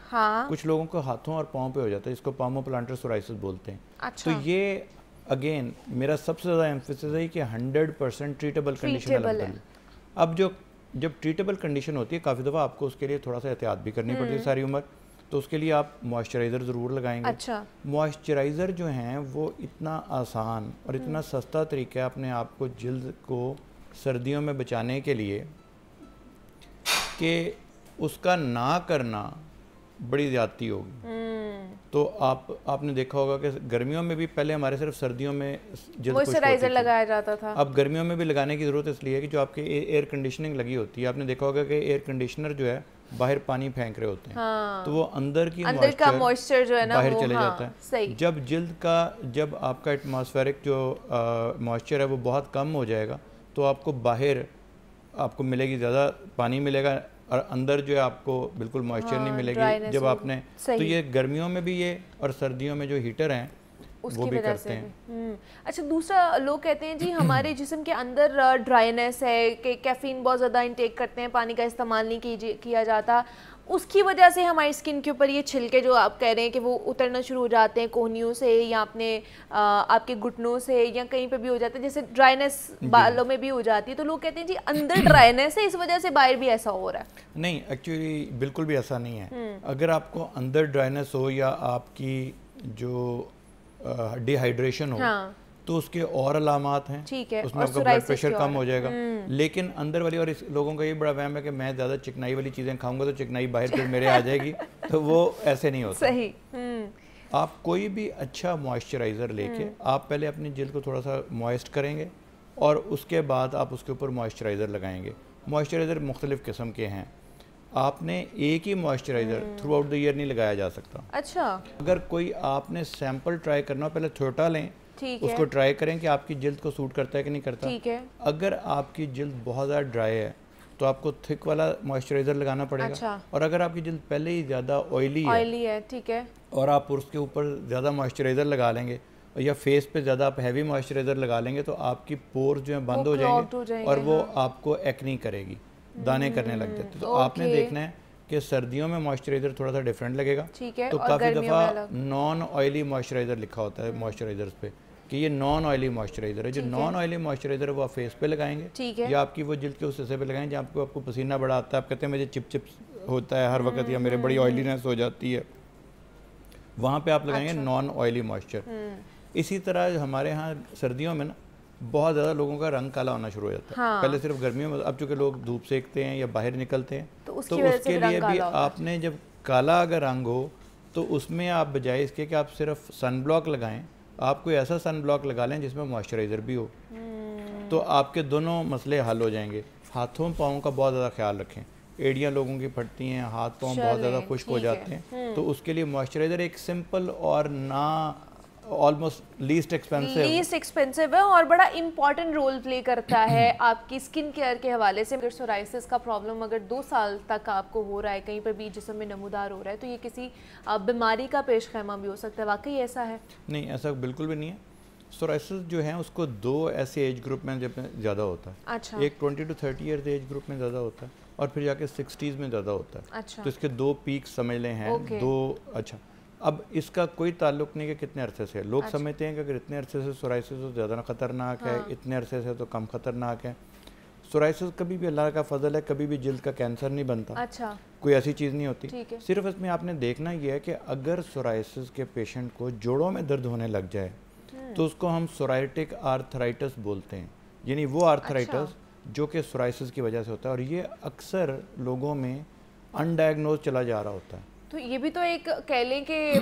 کچھ لوگوں کو ہاتھوں اور پاؤں پہ ہو جاتا ہے، اس کو پالمو پلانٹر سورائسس بولتے ہیں۔ تو یہ اگین میرا سب سے زیادہ ایمفیسس ہے کہ 100% ٹریٹیبل کنڈیشن ہے۔ اب جب ٹریٹیبل کنڈیشن ہوتی ہے، کافی دفعہ آپ کو اس کے لیے تھوڑا سا احتیاط بھی کرنی پڑتی ہے ساری عمر، تو اس کے لیے آپ موئسچرائزر ضرور لگائیں گے۔ موئسچرائزر جو ہیں وہ اتنا آسان اور اتنا سستا طریقہ ہے اپنے آپ کو جلد کو سردیوں میں بچانے کے لیے کہ اس کا نہ کرنا بڑی زیادتی ہوگی۔ تو آپ نے دیکھا ہوگا کہ گرمیوں میں بھی پہلے ہمارے صرف سردیوں میں جلد موئسچرائزر لگایا جاتا تھا، اب گرمیوں میں بھی لگانے کی ضرورت اس لیے ہے کہ جو آپ کے ایئر کنڈیشننگ لگی ہوتی ہے، آپ نے دیکھا ہوگا کہ ایئر کنڈیشنر جو ہے باہر پانی پھینک رہے ہوتے ہیں، تو وہ اندر کا موئسچر جو ہے نا باہر چلے جاتا ہے۔ جب جلد کا جب آپ کا ایٹماسفیرک جو موئسچر ہے وہ بہت کم ہو جائے گا تو آپ کو باہر آپ کو ملے گی زیادہ پانی ملے گا، اور اندر جو ہے آپ کو بالکل موئسچر نہیں ملے گی جب آپ نے، تو یہ گرمیوں میں بھی یہ اور سردیوں میں جو ہیٹر ہیں وہ بھی کرتے ہیں۔ اچھا، دوسرا لوگ کہتے ہیں جی ہمارے جسم کے اندر ڈرائینس ہے کہ کیفین بہت زیادہ انٹیک کرتے ہیں، پانی کا استعمال نہیں کیا جاتا، اس کی وجہ سے ہماری اسکن کے اوپر یہ چھلکے جو آپ کہہ رہے ہیں کہ وہ اترنا شروع ہو جاتے ہیں کونیوں سے یا اپنے آپ کے گھٹنوں سے یا کہیں پہ بھی ہو جاتے ہیں، جیسے ڈرائینس بالوں میں بھی ہو جاتی ہے، تو لوگ کہتے ہیں جی اندر ڈرائینس ہے اس وجہ سے باہر بھی ایسا ہو رہا ہے؟ نہیں، ایکچولی بالکل بھی ایسا نہیں ہے۔ اگر آپ کو اندر ڈرائینس ہو یا آپ کی جو ڈی ہائیڈریشن ہو تو اس کے اور علامات ہیں، اس میں آپ کا بلڈ پریشر کم ہو جائے گا، لیکن اندر والی، اور اس لوگوں کا یہ بڑا وہم ہے کہ میں زیادہ چکنائی والی چیزیں کھاؤں گا تو چکنائی باہر پھر میرے آ جائے گی، تو وہ ایسے نہیں ہوتا۔ آپ کوئی بھی اچھا موئسچرائزر لے کے آپ پہلے اپنی جلد کو تھوڑا سا موئسٹ کریں گے اور اس کے بعد آپ اس کے اوپر موئسچرائزر لگائیں گے۔ موئسچرائزر مختلف قسم کے ہیں، آپ نے ایک ہی moisturiser throughout the year نہیں لگایا جا سکتا. اچھا. اگر کوئی آپ نے سیمپل ٹرائی کرنا ہو پہلے چھوٹا لیں, اس کو ٹرائی کریں کہ آپ کی جلد کو سوٹ کرتا ہے کہ نہیں کرتا. اگر آپ کی جلد بہت زیادہ ڈرائی ہے تو آپ کو تھک والا موئسچرائزر لگانا پڑے گا. اور اگر آپ کی جلد پہلے ہی زیادہ آئلی ہے ٹھیک ہے, اور آپ اس کے اوپر زیادہ موئسچرائزر لگا لیں گے یا فیس پہ زیادہ آپ ہیوی موئسچرائزر لگا لیں گے تو آپ کی پورز جو ہیں بند ہو جائیں گے اور وہ آپ کو ایکنی کرے گی, دانے کرنے لگ جاتے. تو آپ نے دیکھنا ہے کہ سردیوں میں موئسچرائزر تھوڑا سا ڈیفرنٹ لگے گا. تو کافی دفعہ نان آئلی موئسچرائزر لکھا ہوتا ہے موئسچرائزرز پہ کہ یہ نان آئلی موئسچرائزر ہے. جو نان آئلی موئسچرائزر ہے وہ آپ فیس پہ لگائیں گے یا آپ کی وہ جلد کے اس حصے پہ لگائیں جہاں آپ کو پسینہ بڑا آتا ہے, آپ کہتے ہیں مجھے چپ چپ ہوتا ہے ہر وقت یا میرے بڑی آئلینس ہو جاتی ہے, وہاں پہ آپ لگائیں گے نان آئلی موئسچر. اسی طرح ہمارے ہاں سردیوں میں نا بہت زیادہ لوگوں کا رنگ کالا ہونا شروع ہو جاتا ہے. پہلے صرف گرمیوں میں, اب چونکہ لوگ دھوپ سیکتے ہیں یا باہر نکلتے ہیں تو اس کے لیے بھی آپ نے جب کالا اگر رنگ ہو تو اس میں آپ بجائے اس کے کہ آپ صرف سن بلاک لگائیں, آپ کوئی ایسا سن بلاک لگا لیں جس میں موئسچرائزر بھی ہو, تو آپ کے دونوں مسئلے حل ہو جائیں گے. ہاتھوں پاؤں کا بہت زیادہ خیال رکھیں, ایڑیاں لوگوں کی پھٹتی ہیں, ہاتھ پاؤں بہت زیادہ خشک ہو جاتے ہیں, تو اس کے لیے موئسچرائزر ایک سمپل اور نہ آلموسٹ لیسٹ ایکسپینسو ہے اور بڑا امپورٹنٹ رول پلے کرتا ہے آپ کی اسکن کیئر کے حوالے سے. اگر سورائسس کا پرابلم اگر 2 سال تک آپ کو ہو رہا ہے, کہیں پر بھی جسم میں نمودار ہو رہا ہے, تو یہ کسی بیماری کا پیش خیمہ بھی ہو سکتا ہے. واقعی ایسا ہے؟ نہیں, ایسا بالکل بھی نہیں ہے. سورائسس جو ہیں اس کو 2 ایسے ایج گروپ میں زیادہ ہوتا ہے. ایک 20 to 30 ایئرز ایج گروپ میں زیادہ ہوتا ہے اور پھر جا کے 60s میں زیادہ ہوتا ہے. تو اس کے 2 پیکس سمجھ لیں ہیں 2. اچھا, اب اس کا کوئی تعلق نہیں کہ کتنے عرصے سے. لوگ سمجھتے ہیں کہ اگر اتنے عرصے سے سورائسس تو زیادہ خطرناک ہے, اتنے عرصے سے تو کم خطرناک ہے. سورائسس کبھی بھی اللہ کا فضل ہے, کبھی بھی جلد کا کینسر نہیں بنتا, کوئی ایسی چیز نہیں ہوتی. صرف اس میں آپ نے دیکھنا یہ ہے کہ اگر سورائسس کے پیشنٹ کو جوڑوں میں درد ہونے لگ جائے تو اس کو ہم سورائٹک آرتھرائٹس بولتے ہیں, یعنی وہ آرتھرائٹس جو کہ سورائسس کی وجہ سے ہوتا ہے, اور یہ اکثر لوگوں میں انڈائگنوز چلا جا رہا ہوتا ہے. تو یہ بھی تو ایک کہہ لیں کہ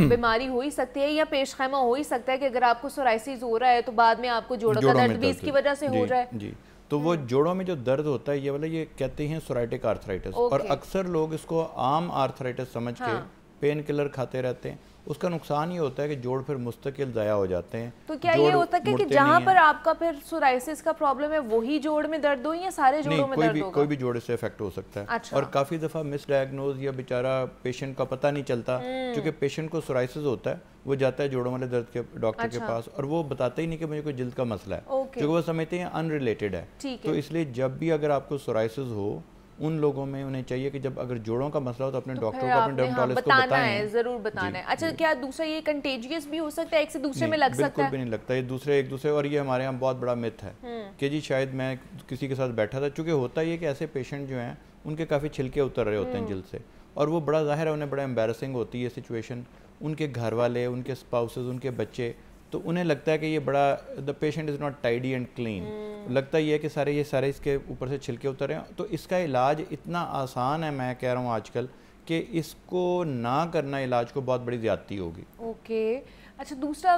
بیماری ہو ہی سکتی ہے یا پیش خیمہ ہو ہی سکتا ہے کہ اگر آپ کو سورائسس ہو رہا ہے تو بعد میں آپ کو جوڑوں کا درد بھی اس کی وجہ سے ہو رہا ہے. جی, تو وہ جوڑوں میں جو درد ہوتا ہے یہ والا یہ کہتے ہیں سورائٹک آرتھرائٹس, اور اکثر لوگ اس کو عام آرتھرائٹس سمجھ کے پین کلر کھاتے رہتے ہیں. اس کا نقصان یہ ہوتا ہے کہ جوڑ پھر مستقل ضائع ہو جاتے ہیں. تو کیا یہ ہوتا ہے کہ جہاں پر آپ کا پھر سورائسس کا پرابلم ہے وہی جوڑ میں درد ہو یا سارے جوڑوں میں درد ہوگا؟ کوئی بھی جوڑ سے افیکٹ ہو سکتا ہے. اور کافی دفعہ مس ڈائگنوز یا بیچارہ پیشنٹ کا پتہ نہیں چلتا, کیونکہ پیشنٹ کو سورائسس ہوتا ہے, وہ جاتا ہے جوڑوں والے درد کے ڈاکٹر کے پاس اور وہ بتاتا ہی نہیں کہ مجھے کوئی جلد کا مسئلہ ہے, کیونکہ وہ سمجھتے ہیں ان ریلیٹڈ ہے. تو اس لیے جب بھی اگر آپ کو سورائسس ہو, ان لوگوں میں انہیں چاہیے کہ جب اگر جوڑوں کا مسئلہ ہو تو اپنے ڈاکٹر کو, اپنے ڈرمٹالوجسٹ کو بتائیں. ضرور بتانا ہے. اچھا, کیا دوسرا یہ کنٹیجیس بھی ہو سکتا ہے, ایک سے دوسرے میں لگ سکتا ہے؟ بالکل بھی نہیں لگتا, یہ ایک دوسرے, اور یہ ہمارے یہاں بہت بڑا مت ہے کہ جی شاید میں کسی کے ساتھ بیٹھا تھا, چونکہ ہوتا یہ کہ ایسے پیشنٹ جو ہیں ان کے کافی چھلکے اتر رہے ہوتے ہیں جلد سے, اور وہ بڑا ظاہر ہے انہیں بڑا امبیرسنگ ہوتی ہے یہ سچویشن. ان کے گھر والے, ان کے اسپاؤسز, ان کے بچے, تو انہیں لگتا ہے کہ یہ بڑا the patient is not tidy and clean. لگتا یہ ہے کہ سارے اس کے اوپر سے چھلکے اتر ہیں. تو اس کا علاج اتنا آسان ہے, میں کہہ رہا ہوں آج کل, کہ اس کو نہ کرنا علاج کو بہت بڑی زیادتی ہوگی. اوکے. اچھا, دوسرا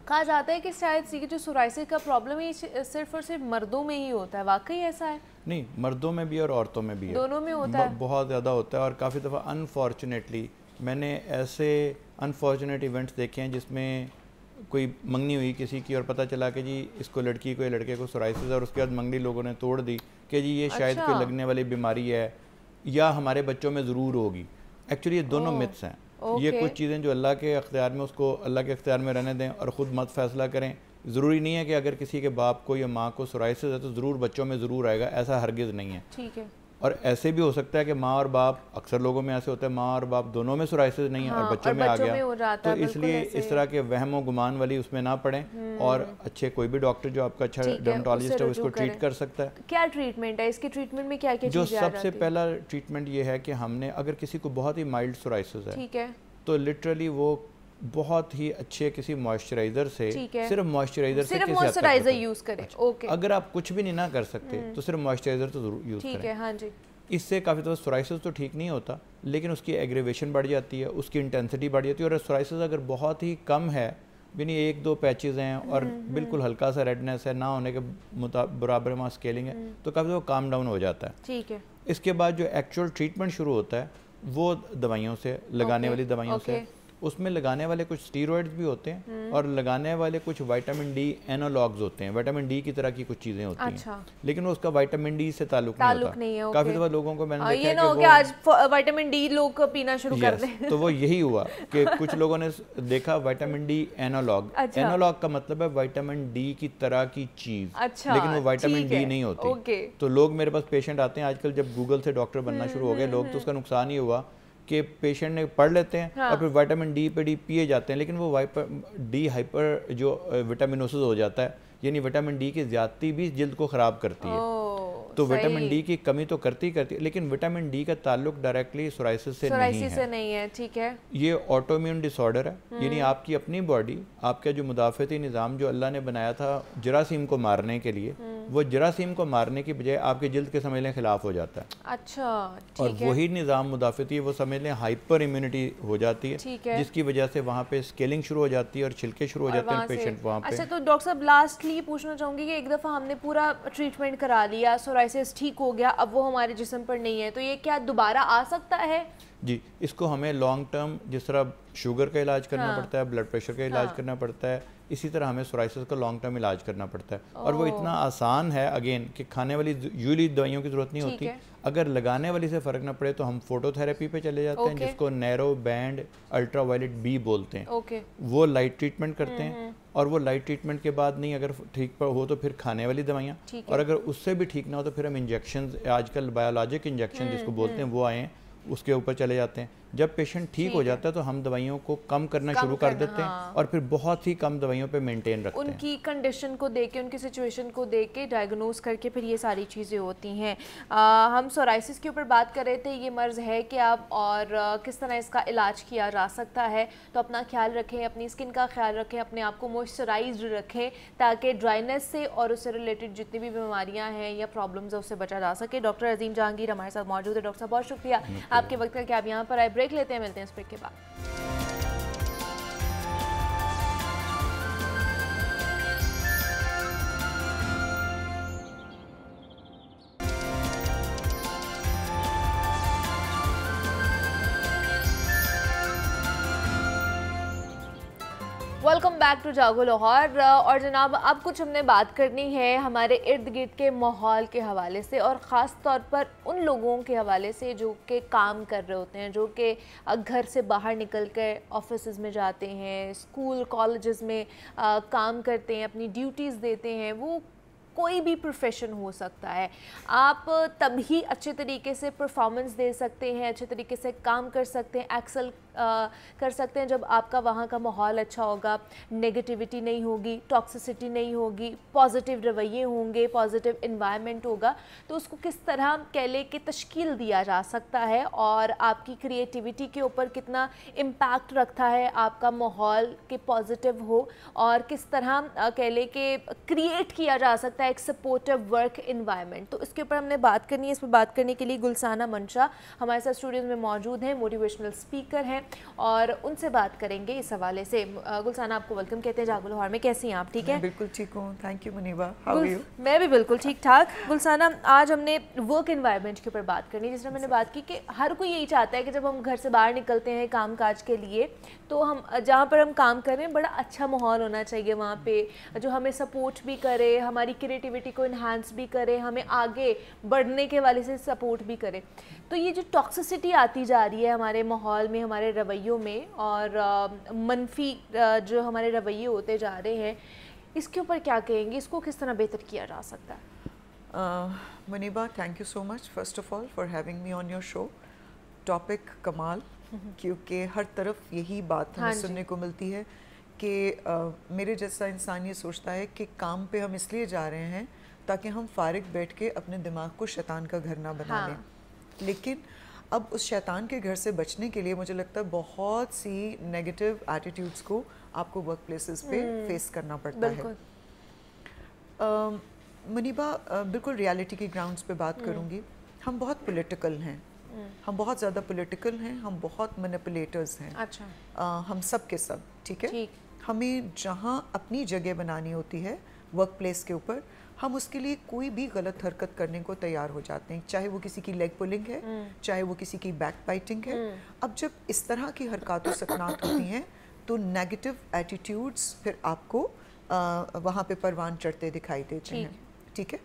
کہا جاتا ہے کہ شاید یہ جو سورائسس کا پرابلم ہے صرف اور صرف مردوں میں ہی ہوتا ہے. واقعی ایسا ہے؟ نہیں, مردوں میں بھی اور عورتوں میں بھی ہے, دونوں میں ہوتا ہے. بہت زیادہ ہوتا ہے, اور کافی دفعہ انفارچونیٹلی میں نے ایسے انفارچونیٹ ایونٹس دیکھے ہیں جس میں کوئی منگنی ہوئی کسی کی اور پتہ چلا کہ جی اس کو لڑکی کو یا لڑکے کو سورائسس ہے, اور اس کے بعد منگنی لوگوں نے توڑ دی کہ جی یہ شاید کوئی لگنے والی بیماری ہے یا ہمارے بچوں میں ضرور ہوگی. ایکچولی یہ دونوں متس ہیں. یہ کچھ چیزیں جو اللہ کے اختیار میں, اس کو اللہ کے اختیار میں رہنے دیں اور خود مت فیصلہ کریں. ضروری نہیں ہے کہ اگر کسی کے باپ کو یا ماں کو سورائسس ہے تو ضرور بچوں میں ضرور آئے گا, ایسا ہرگز نہیں ہے. ٹھیک ہے. اور ایسے بھی ہو سکتا ہے کہ ماں اور باپ, اکثر لوگوں میں ایسے ہوتا ہے ماں اور باپ دونوں میں سورائسس نہیں ہے اور بچوں میں آ گیا, تو اس لیے اس طرح کے وہم و گمان والی اس میں نہ پڑیں, اور اچھے کوئی بھی ڈاکٹر جو آپ کا اچھا ڈرمٹالوجسٹ ہے اس کو ٹریٹ کر سکتا ہے. کیا ٹریٹمنٹ ہے اس کے؟ ٹریٹمنٹ میں کیا کیا جو سب سے پہلا ٹریٹمنٹ یہ ہے کہ ہم نے, اگر کسی کو بہت ہی مائلڈ سورائسس ہے تو لٹرلی وہ بہت ہی اچھے کسی موئسچرائزر سے, صرف موئسچرائزر سے یوز کریں. اگر آپ کچھ بھی نہیں نہ کر سکتے تو صرف موئسچرائزر تو ضرور یوز کریں. ہاں جی. اس سے کافی طرح سورائسس تو ٹھیک نہیں ہوتا, لیکن اس کی ایگریویشن بڑھ جاتی ہے, اس کی انٹینسٹی بڑھ جاتی ہے, اور سورائسس اگر بہت ہی کم ہے, یعنی 1-2 پیچز ہیں اور بالکل ہلکا سا ریڈنس ہے, نہ ہونے کے برابر وہاں اسکیلنگ ہے, تو کافی وہ کام ڈاؤن ہو جاتا ہے. ٹھیک ہے. اس کے بعد جو ایکچوئل ٹریٹمنٹ شروع ہوتا ہے وہ دوائیوں سے، لگانے والی دوائیوں سے. اس میں لگانے والے کچھ اسٹیرائڈز بھی ہوتے ہیں اور لگانے والے کچھ وائٹامن ڈی اینالاگز ہوتے ہیں، وائٹامن ڈی کی طرح کی کچھ چیزیں ہوتی ہیں، لیکن اس کا وائٹامن ڈی سے تعلق نہیں ہوتا. کافی دفعہ لوگوں کو میں نے دیکھا یہ نہ ہو کہ آج وائٹامن ڈی لوگ پینا شروع کر دیں. تو وہ یہی ہوا کہ کچھ لوگوں نے دیکھا وائٹامن ڈی اینالاگ. اینالاگ کا مطلب ہے وائٹامن ڈی کی طرح کی چیز، لیکن وہ وائٹامن ڈی نہیں ہوتی. تو لوگ میرے پاس پیشنٹ آتے ہیں، آج کل جب گوگل سے ڈاکٹر بننا شروع ہو گئے لوگ، تو اس کا نقصان ہی ہوا کہ پیشنٹ نے پڑھ لیتے ہیں اور پھر وائٹامن ڈی پہ ڈی پیے جاتے ہیں، لیکن وہ ڈی ہائپر جو وٹامنوسس ہو جاتا ہے، یعنی وٹامن ڈی کی زیادتی بھی جلد کو خراب کرتی ہے. تو وٹامن ڈی کی کمی تو کرتی ہے، لیکن وٹامن ڈی کا تعلق ڈائریکٹلی سورائسس سے نہیں ہے. ٹھیک ہے، یہ آٹو امیون ڈس آرڈر ہے، یعنی آپ کی اپنی باڈی، آپ کا جو مدافعتی نظام جو اللہ نے بنایا تھا جراثیم کو مارنے کے لیے، وہ جراثیم کو مارنے کی بجائے آپ کے جلد کے سمجھ لیں خلاف ہو جاتا ہے. اچھا، اور وہی نظام مدافعتی وہ سمجھ لیں ہائپر امیونٹی ہو جاتی ہے، جس کی وجہ سے وہاں پہ اسکیلنگ شروع ہو جاتی ہے اور چھلکے شروع ہو جاتے ہیں پیشنٹ وہاں پہ. اچھا، تو ڈاکٹر صاحب لاسٹلی پوچھنا چاہوں گی کہ ایک دفعہ ہم نے پورا ٹریٹمنٹ کرا لیا، سورائسس ٹھیک ہو گیا، اب وہ ہمارے جسم پر نہیں ہے، تو یہ کیا دوبارہ آ سکتا ہے؟ جی، اس کو ہمیں لانگ ٹرم جس طرح شوگر کا علاج کرنا پڑتا ہے، بلڈ پریشر کا علاج کرنا پڑتا ہے، اسی طرح ہمیں سورائسس کا لانگ ٹرم علاج کرنا پڑتا ہے. اور وہ اتنا آسان ہے اگین کہ کھانے والی یولی دوائیوں کی ضرورت نہیں ہوتی. اگر لگانے والی سے فرق نہ پڑے تو ہم فوٹو تھراپی پہ چلے جاتے ہیں، جس کو narrow band ultra violet be بولتے ہیں. وہ لائٹ ٹریٹمنٹ کرتے ہیں، اور وہ لائٹ ٹریٹمنٹ کے بعد نہیں اگر ٹھیک ہو تو پھر کھانے والی دوائیاں، اور اگر اس سے بھی ٹھیک نہ ہو تو پھر ہم انجیکشنز، آج کل بایولوجک انجیکشن جس کو بولتے ہیں وہ آئے ہیں، اس کے اوپر چلے جاتے ہیں. جب پیشنٹ ٹھیک ہو جاتا ہے تو ہم دوائیوں کو کم کرنا شروع کر دیتے ہیں اور پھر بہت ہی کم دوائیوں پہ مینٹین رکھتے ہیں. ان کی کنڈیشن کو دیکھ کے، ان کی سچویشن کو دیکھ کے ڈائگنوز کر کے پھر یہ ساری چیزیں ہوتی ہیں. ہم سورائسس کے اوپر بات کر رہے تھے، یہ مرض ہے کیا اور کس طرح اس کا علاج کیا جا سکتا ہے. تو اپنا خیال رکھیں، اپنی اسکن کا خیال رکھیں، اپنے آپ کو موئسچرائزڈ رکھیں تاکہ ڈرائنس سے اور اس سے ریلیٹڈ جتنی بھی بیماریاں ہیں یا پرابلمز ہیں اس سے بچا جا سکے. ڈاکٹر عظیم جہانگیر ہمارے ساتھ موجود ہے. ڈاکٹر صاحب بہت شکریہ آپ کے وقت کا کہ آپ یہاں پر آئے. بریک لیتے ہیں، ملتے ہیں اس بریک کے بعد. Welcome back to Jago Lahore. اور جناب اب کچھ ہم نے بات کرنی ہے ہمارے ارد گرد کے ماحول کے حوالے سے، اور خاص طور پر ان لوگوں کے حوالے سے جو کہ کام کر رہے ہوتے ہیں، جو کہ گھر سے باہر نکل کر آفیسز میں جاتے ہیں، اسکول کالجز میں کام کرتے ہیں، اپنی ڈیوٹیز دیتے ہیں. وہ کوئی بھی پروفیشن ہو سکتا ہے. آپ تبھی اچھے طریقے سے پرفارمنس دے سکتے ہیں، اچھے طریقے سے کام کر سکتے ہیں، ایکسل کر سکتے ہیں جب آپ کا وہاں کا ماحول اچھا ہوگا، نیگیٹیوٹی نہیں ہوگی، ٹاکسیسٹی نہیں ہوگی، پازیٹیو رویے ہوں گے، پازیٹیو انوائرمنٹ ہوگا. تو اس کو کس طرح کہہ لے کہ تشکیل دیا جا سکتا ہے اور آپ کی کریٹیوٹی کے اوپر کتنا امپیکٹ رکھتا ہے آپ کا ماحول کہ پازیٹیو ہو، اور کس طرح کہہ لے کہ کریٹ کیا جا سکتا ہے ایک سپورٹیو ورک انوائرمنٹ. تو اس کے اوپر ہم نے بات کرنی ہے. اس پہ بات کرنے کے لیے گلسانہ منشا ہمارے ساتھ اسٹوڈیوز میں موجود ہیں، موٹیویشنل اسپیکر ہیں، اور ان سے بات کریں گے اس حوالے سے. گلسانہ آپ کو ویلکم کہتے ہیں جاگو لاہور میں. کیسی ہیں آپ؟ ٹھیک ہیں؟ بالکل ٹھیک ہوں، thank you Muniba. How are you? میں بھی بالکل ٹھیک ٹھاک. گلسانہ آج ہم نے ورک انوائرمنٹ کے اوپر بات کرنی ہے. جس طرح میں نے بات کی کہ ہر کوئی یہی چاہتا ہے کہ جب ہم گھر سے باہر نکلتے ہیں کام کاج کے لیے تو ہم جہاں پر ہم کام کر رہے ہیں بڑا اچھا ماحول ہونا چاہیے وہاں پہ، جو ہمیں سپورٹ بھی کرے، ہماری کریٹیوٹی کو انہانس بھی کرے، ہمیں آگے بڑھنے کے والے سے سپورٹ بھی کرے. تو یہ جو ٹاکسیسٹی آتی جا رہی ہے ہمارے ماحول میں، ہمارے رویوں میں، اور منفی جو ہمارے رویے ہوتے جا رہے ہیں، اس کے اوپر کیا کہیں گے؟ اس کو کس طرح بہتر کیا جا سکتا ہے؟ Muniba, thank you so much first of all for having me on your show. Topic کمال، کیونکہ ہر طرف یہی بات ہمیں سننے کو ملتی ہے کہ میرے جیسا انسان یہ سوچتا ہے کہ کام پہ ہم اس لیے جا رہے ہیں تاکہ ہم فارغ بیٹھ کے اپنے دماغ کو شیطان کا گھر نہ بنا لیں. لیکن اب اس شیطان کے گھر سے بچنے کے لیے مجھے لگتا ہے بہت سی نیگیٹو ایٹیٹیوڈس کو آپ کو ورک پلیسز پہ فیس کرنا پڑتا ہے. منیبا، بالکل ریالٹی کی گراؤنڈز پہ بات کروں گی. ہم بہت پولیٹیکل ہیں، ہم بہت زیادہ پولیٹیکل ہیں، ہم بہت مینیپولیٹرز ہیں. ہم سب کے سب ٹھیک ہے. ہمیں جہاں اپنی جگہ بنانی ہوتی ہے ورک پلیس کے اوپر، ہم اس کے لیے کوئی بھی غلط حرکت کرنے کو تیار ہو جاتے ہیں, چاہے وہ کسی کی لیگ پولنگ ہے, چاہے وہ کسی کی بیک بائٹنگ ہے. اب جب اس طرح کی حرکات و سکنات ہوتی ہیں تو نیگیٹو ایٹیٹیوڈز پھر آپ کو وہاں پہ پروان چڑھتے دکھائی دیتے ہیں. ٹھیک ہے,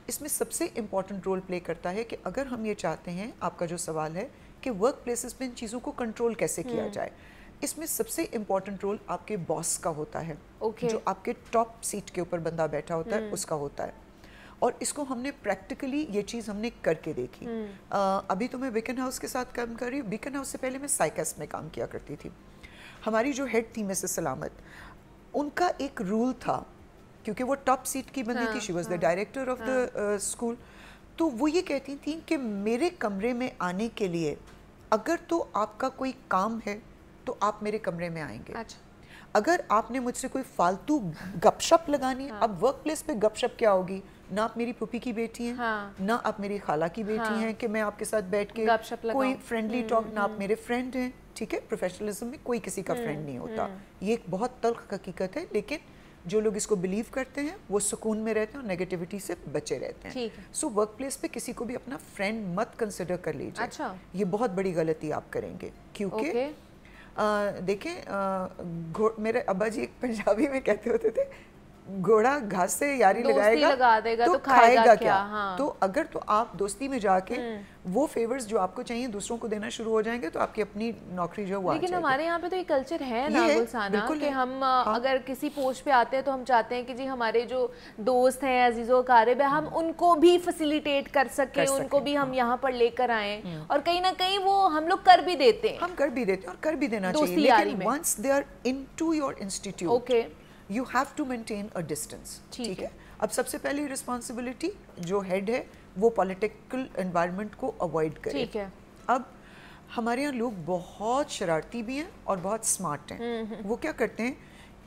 اس میں سب سے امپورٹنٹ رول پلے کرتا ہے کہ اگر ہم یہ چاہتے ہیں, آپ کا جو سوال ہے کہ ورک پلیسز پہ ان چیزوں کو کنٹرول کیسے کیا جائے, اس میں سب سے امپورٹنٹ رول آپ کے باس کا ہوتا ہے, جو آپ کے ٹاپ سیٹ کے اوپر بندہ بیٹھا ہوتا ہے اس کا ہوتا ہے. اور اس کو ہم نے پریکٹیکلی یہ چیز ہم نے کر کے دیکھی. ابھی تو میں بیکن ہاؤس کے ساتھ کام کر رہی ہوں, بیکن ہاؤس سے پہلے میں سائیکس میں کام کیا کرتی تھی. ہماری جو ہیڈ تھی مسز سلامت, ان کا ایک رول تھا, کیونکہ وہ ٹاپ سیٹ کی بندی تھی, she was the director of the school, تو وہ یہ کہتی تھیں کہ میرے کمرے میں آنے کے لیے اگر تو آپ کا کوئی کام ہے تو آپ میرے کمرے میں آئیں گے. اگر آپ نے مجھ سے کوئی فالتو گپ شپ لگانی ہے, اب ورک پلیس پہ گپ شپ کیا ہوگی, نہ آپ میری پھوپھی کی بیٹی ہیں, نہ آپ میری خالہ کی بیٹی ہیں کہ میں آپ کے ساتھ بیٹھ کے کوئی فرینڈلی ٹاک, نہ آپ میرے فرینڈ ہیں. ٹھیک ہے, پروفیشنلزم میں کوئی کسی کا فرینڈ نہیں ہوتا, یہ ایک بہت تلخ حقیقت ہے, لیکن جو لوگ اس کو بلیو کرتے ہیں وہ سکون میں رہتے ہیں اور نیگیٹیوٹی سے بچے رہتے ہیں. سو ورک پلیس پہ کسی کو بھی اپنا فرینڈ مت کنسیڈر کر لیجیے, یہ بہت بڑی غلطی آپ کریں گے. کیونکہ دیکھیں, میرے ابا جی ایک پنجابی میں کہتے ہوتے تھے, گھوڑا گھاس سے یاری لگائے گا تو کھائے گا کیا. تو اگر تو آپ دوستی میں جا کے وہ فیورز جو آپ کو چاہیے دوسروں کو دینا شروع ہو جائیں گے تو آپ کی اپنی نوکری جو وہ آ جائے گی. لیکن ہمارے یہاں پہ تو یہ کلچر ہے نا گلسانہ, کہ ہم اگر کسی پوسٹ پہ آتے ہیں تو ہم چاہتے ہیں کہ جی ہمارے جو دوست ہیں, عزیز و اقارب ہیں, ہم ان کو بھی فیسیلیٹیٹ کر سکیں, ان کو بھی ہم یہاں پر لے کر آئیں, اور کہیں نہ کہیں وہ ہم لوگ کر بھی دیتے ہیں. ہم کر بھی دیتے ہیں اور کر بھی دینا چاہیے, لیکن once they are into your institute, you have to maintain a distance. ٹھیک ہے, اب سب سے پہلی رسپانسبلٹی جو ہیڈ ہے وہ پولیٹیکل انوائرمنٹ کو اوائڈ کرے. ٹھیک ہے, اب ہمارے یہاں لوگ بہت شرارتی بھی ہیں اور بہت سمارٹ ہیں. وہ کیا کرتے ہیں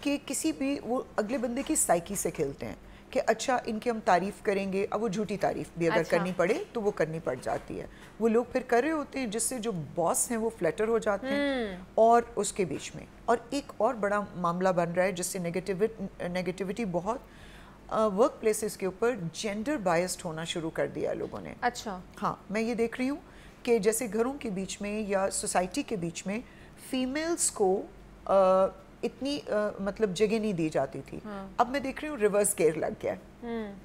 کہ کسی بھی وہ اگلے بندے کی سائیکی سے کھیلتے ہیں کہ اچھا ان کی ہم تعریف کریں گے, اب وہ جھوٹی تعریف بھی اگر کرنی پڑے تو وہ کرنی پڑ جاتی ہے. وہ لوگ پھر کر رہے ہوتے ہیں جس سے جو باس ہیں وہ فلیٹر ہو جاتے ہیں اور اس کے بیچ میں. اور ایک اور بڑا معاملہ بن رہا ہے جس سے نیگیٹیوٹی بہت ورک پلیسز کے اوپر جینڈر بائسڈ ہونا شروع کر دیا لوگوں نے. اچھا, ہاں, میں یہ دیکھ رہی ہوں کہ جیسے گھروں کے بیچ میں یا سوسائٹی کے بیچ میں فیمیلز کو اتنی مطلب جگہ نہیں دی جاتی تھی. اب میں دیکھ رہی ہوں ریورس گیئر لگ گیا.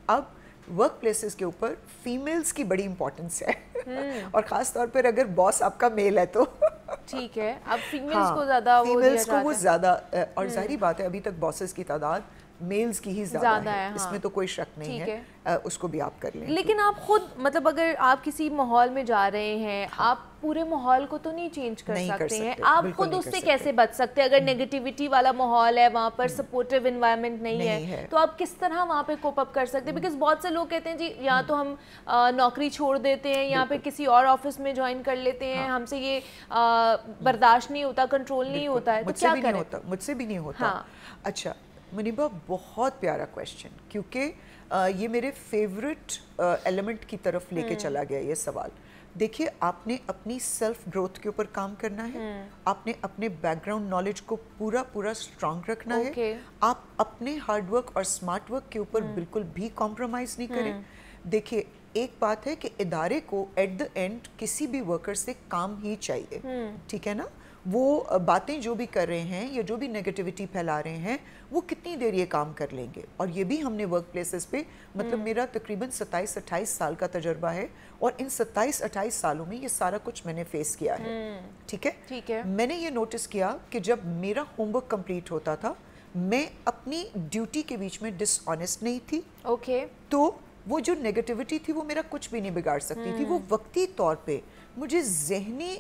اب ورک پلیسز کے اوپر فیمیلز کی بڑی امپورٹنس ہے, اور خاص طور پر اگر باس آپ کا میل ہے تو ٹھیک ہے, اب فیمیلز کو زیادہ وہ زیادہ, اور ظاہری بات ہے ابھی تک باسز کی تعداد میلز کی ہی زیادہ ہے, اس میں تو کوئی شک نہیں ہے, اس کو بھی آپ کر لیں. لیکن آپ خود مطلب اگر آپ کسی ماحول میں جا رہے ہیں, آپ پورے ماحول کو تو نہیں چینج کر سکتے ہیں, آپ خود اس سے کیسے بچ سکتے ہیں؟ اگر نیگیٹیوٹی والا ماحول ہے, وہاں پر سپورٹیو انوائرمنٹ نہیں ہے, تو آپ کس طرح وہاں پہ کوپ اپ کر سکتے ہیں؟ بیکاز بہت سے لوگ کہتے ہیں جی یا تو ہم نوکری چھوڑ دیتے ہیں, یہاں پہ کسی اور آفس میں جوائن کر لیتے ہیں, ہم سے یہ برداشت نہیں ہوتا, کنٹرول نہیں ہوتا ہے, تو کیا کریں؟ مجھ سے بھی نہیں ہوتا. اچھا منیبا, بہت پیارا کویسچن, کیونکہ یہ میرے فیورٹ ایلیمنٹ کی طرف لے کے چلا گیا یہ سوال. دیکھیے, آپ نے اپنی سیلف گروتھ کے اوپر کام کرنا ہے, آپ نے اپنے بیک گراؤنڈ نالج کو پورا اسٹرانگ رکھنا ہے, آپ اپنے ہارڈ ورک اور اسمارٹ ورک کے اوپر بالکل بھی کمپرومائز نہیں کریں. دیکھیے, ایک بات ہے کہ ادارے کو ایٹ دا اینڈ کسی بھی ورکر سے کام ہی چاہیے. ٹھیک ہے نا, وہ باتیں جو بھی کر رہے ہیں یا جو بھی نیگیٹیوٹی پھیلا رہے ہیں وہ کتنی دیر یہ کام کر لیں گے. اور یہ بھی ہم نے ورک پلیسز پہ مطلب میرا تقریباً 27-28 سال کا تجربہ ہے, اور ان 27-28 سالوں میں یہ سارا کچھ میں نے فیس کیا ہے. ٹھیک ہے, میں نے یہ نوٹس کیا کہ جب میرا ہوم ورک کمپلیٹ ہوتا تھا, میں اپنی ڈیوٹی کے بیچ میں ڈس آنیسٹ نہیں تھی. تو وہ جو نیگیٹیوٹی تھی وہ میرا کچھ بھی نہیں بگاڑ سکتی تھی. وہ وقتی طور پہ مجھے ذہنی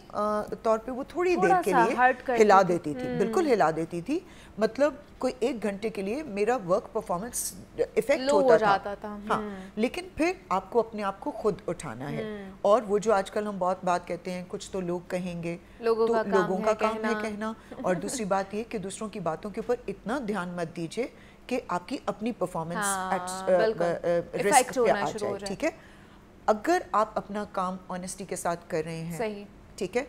طور پہ وہ تھوڑی دیر کے لیے ہلا دیتی تھی, بالکل ہلا دیتی تھی. مطلب کوئی 1 گھنٹے کے لیے میرا ورک پرفارمنس افیکٹ ہوتا تھا. ہاں, لیکن پھر آپ کو اپنے آپ کو خود اٹھانا ہے. اور وہ جو آج کل ہم بہت بات کہتے ہیں, کچھ تو لوگ کہیں گے, تو لوگوں کا کام ہے کہنا. اور دوسری بات یہ کہ دوسروں کی باتوں کے اوپر اتنا دھیان مت دیجیے کہ آپ کی اپنی پرفارمنس رسک پہ آ جائے. ٹھیک ہے, اگر آپ اپنا کام آنیسٹی کے ساتھ کر رہے ہیں, ٹھیک ہے,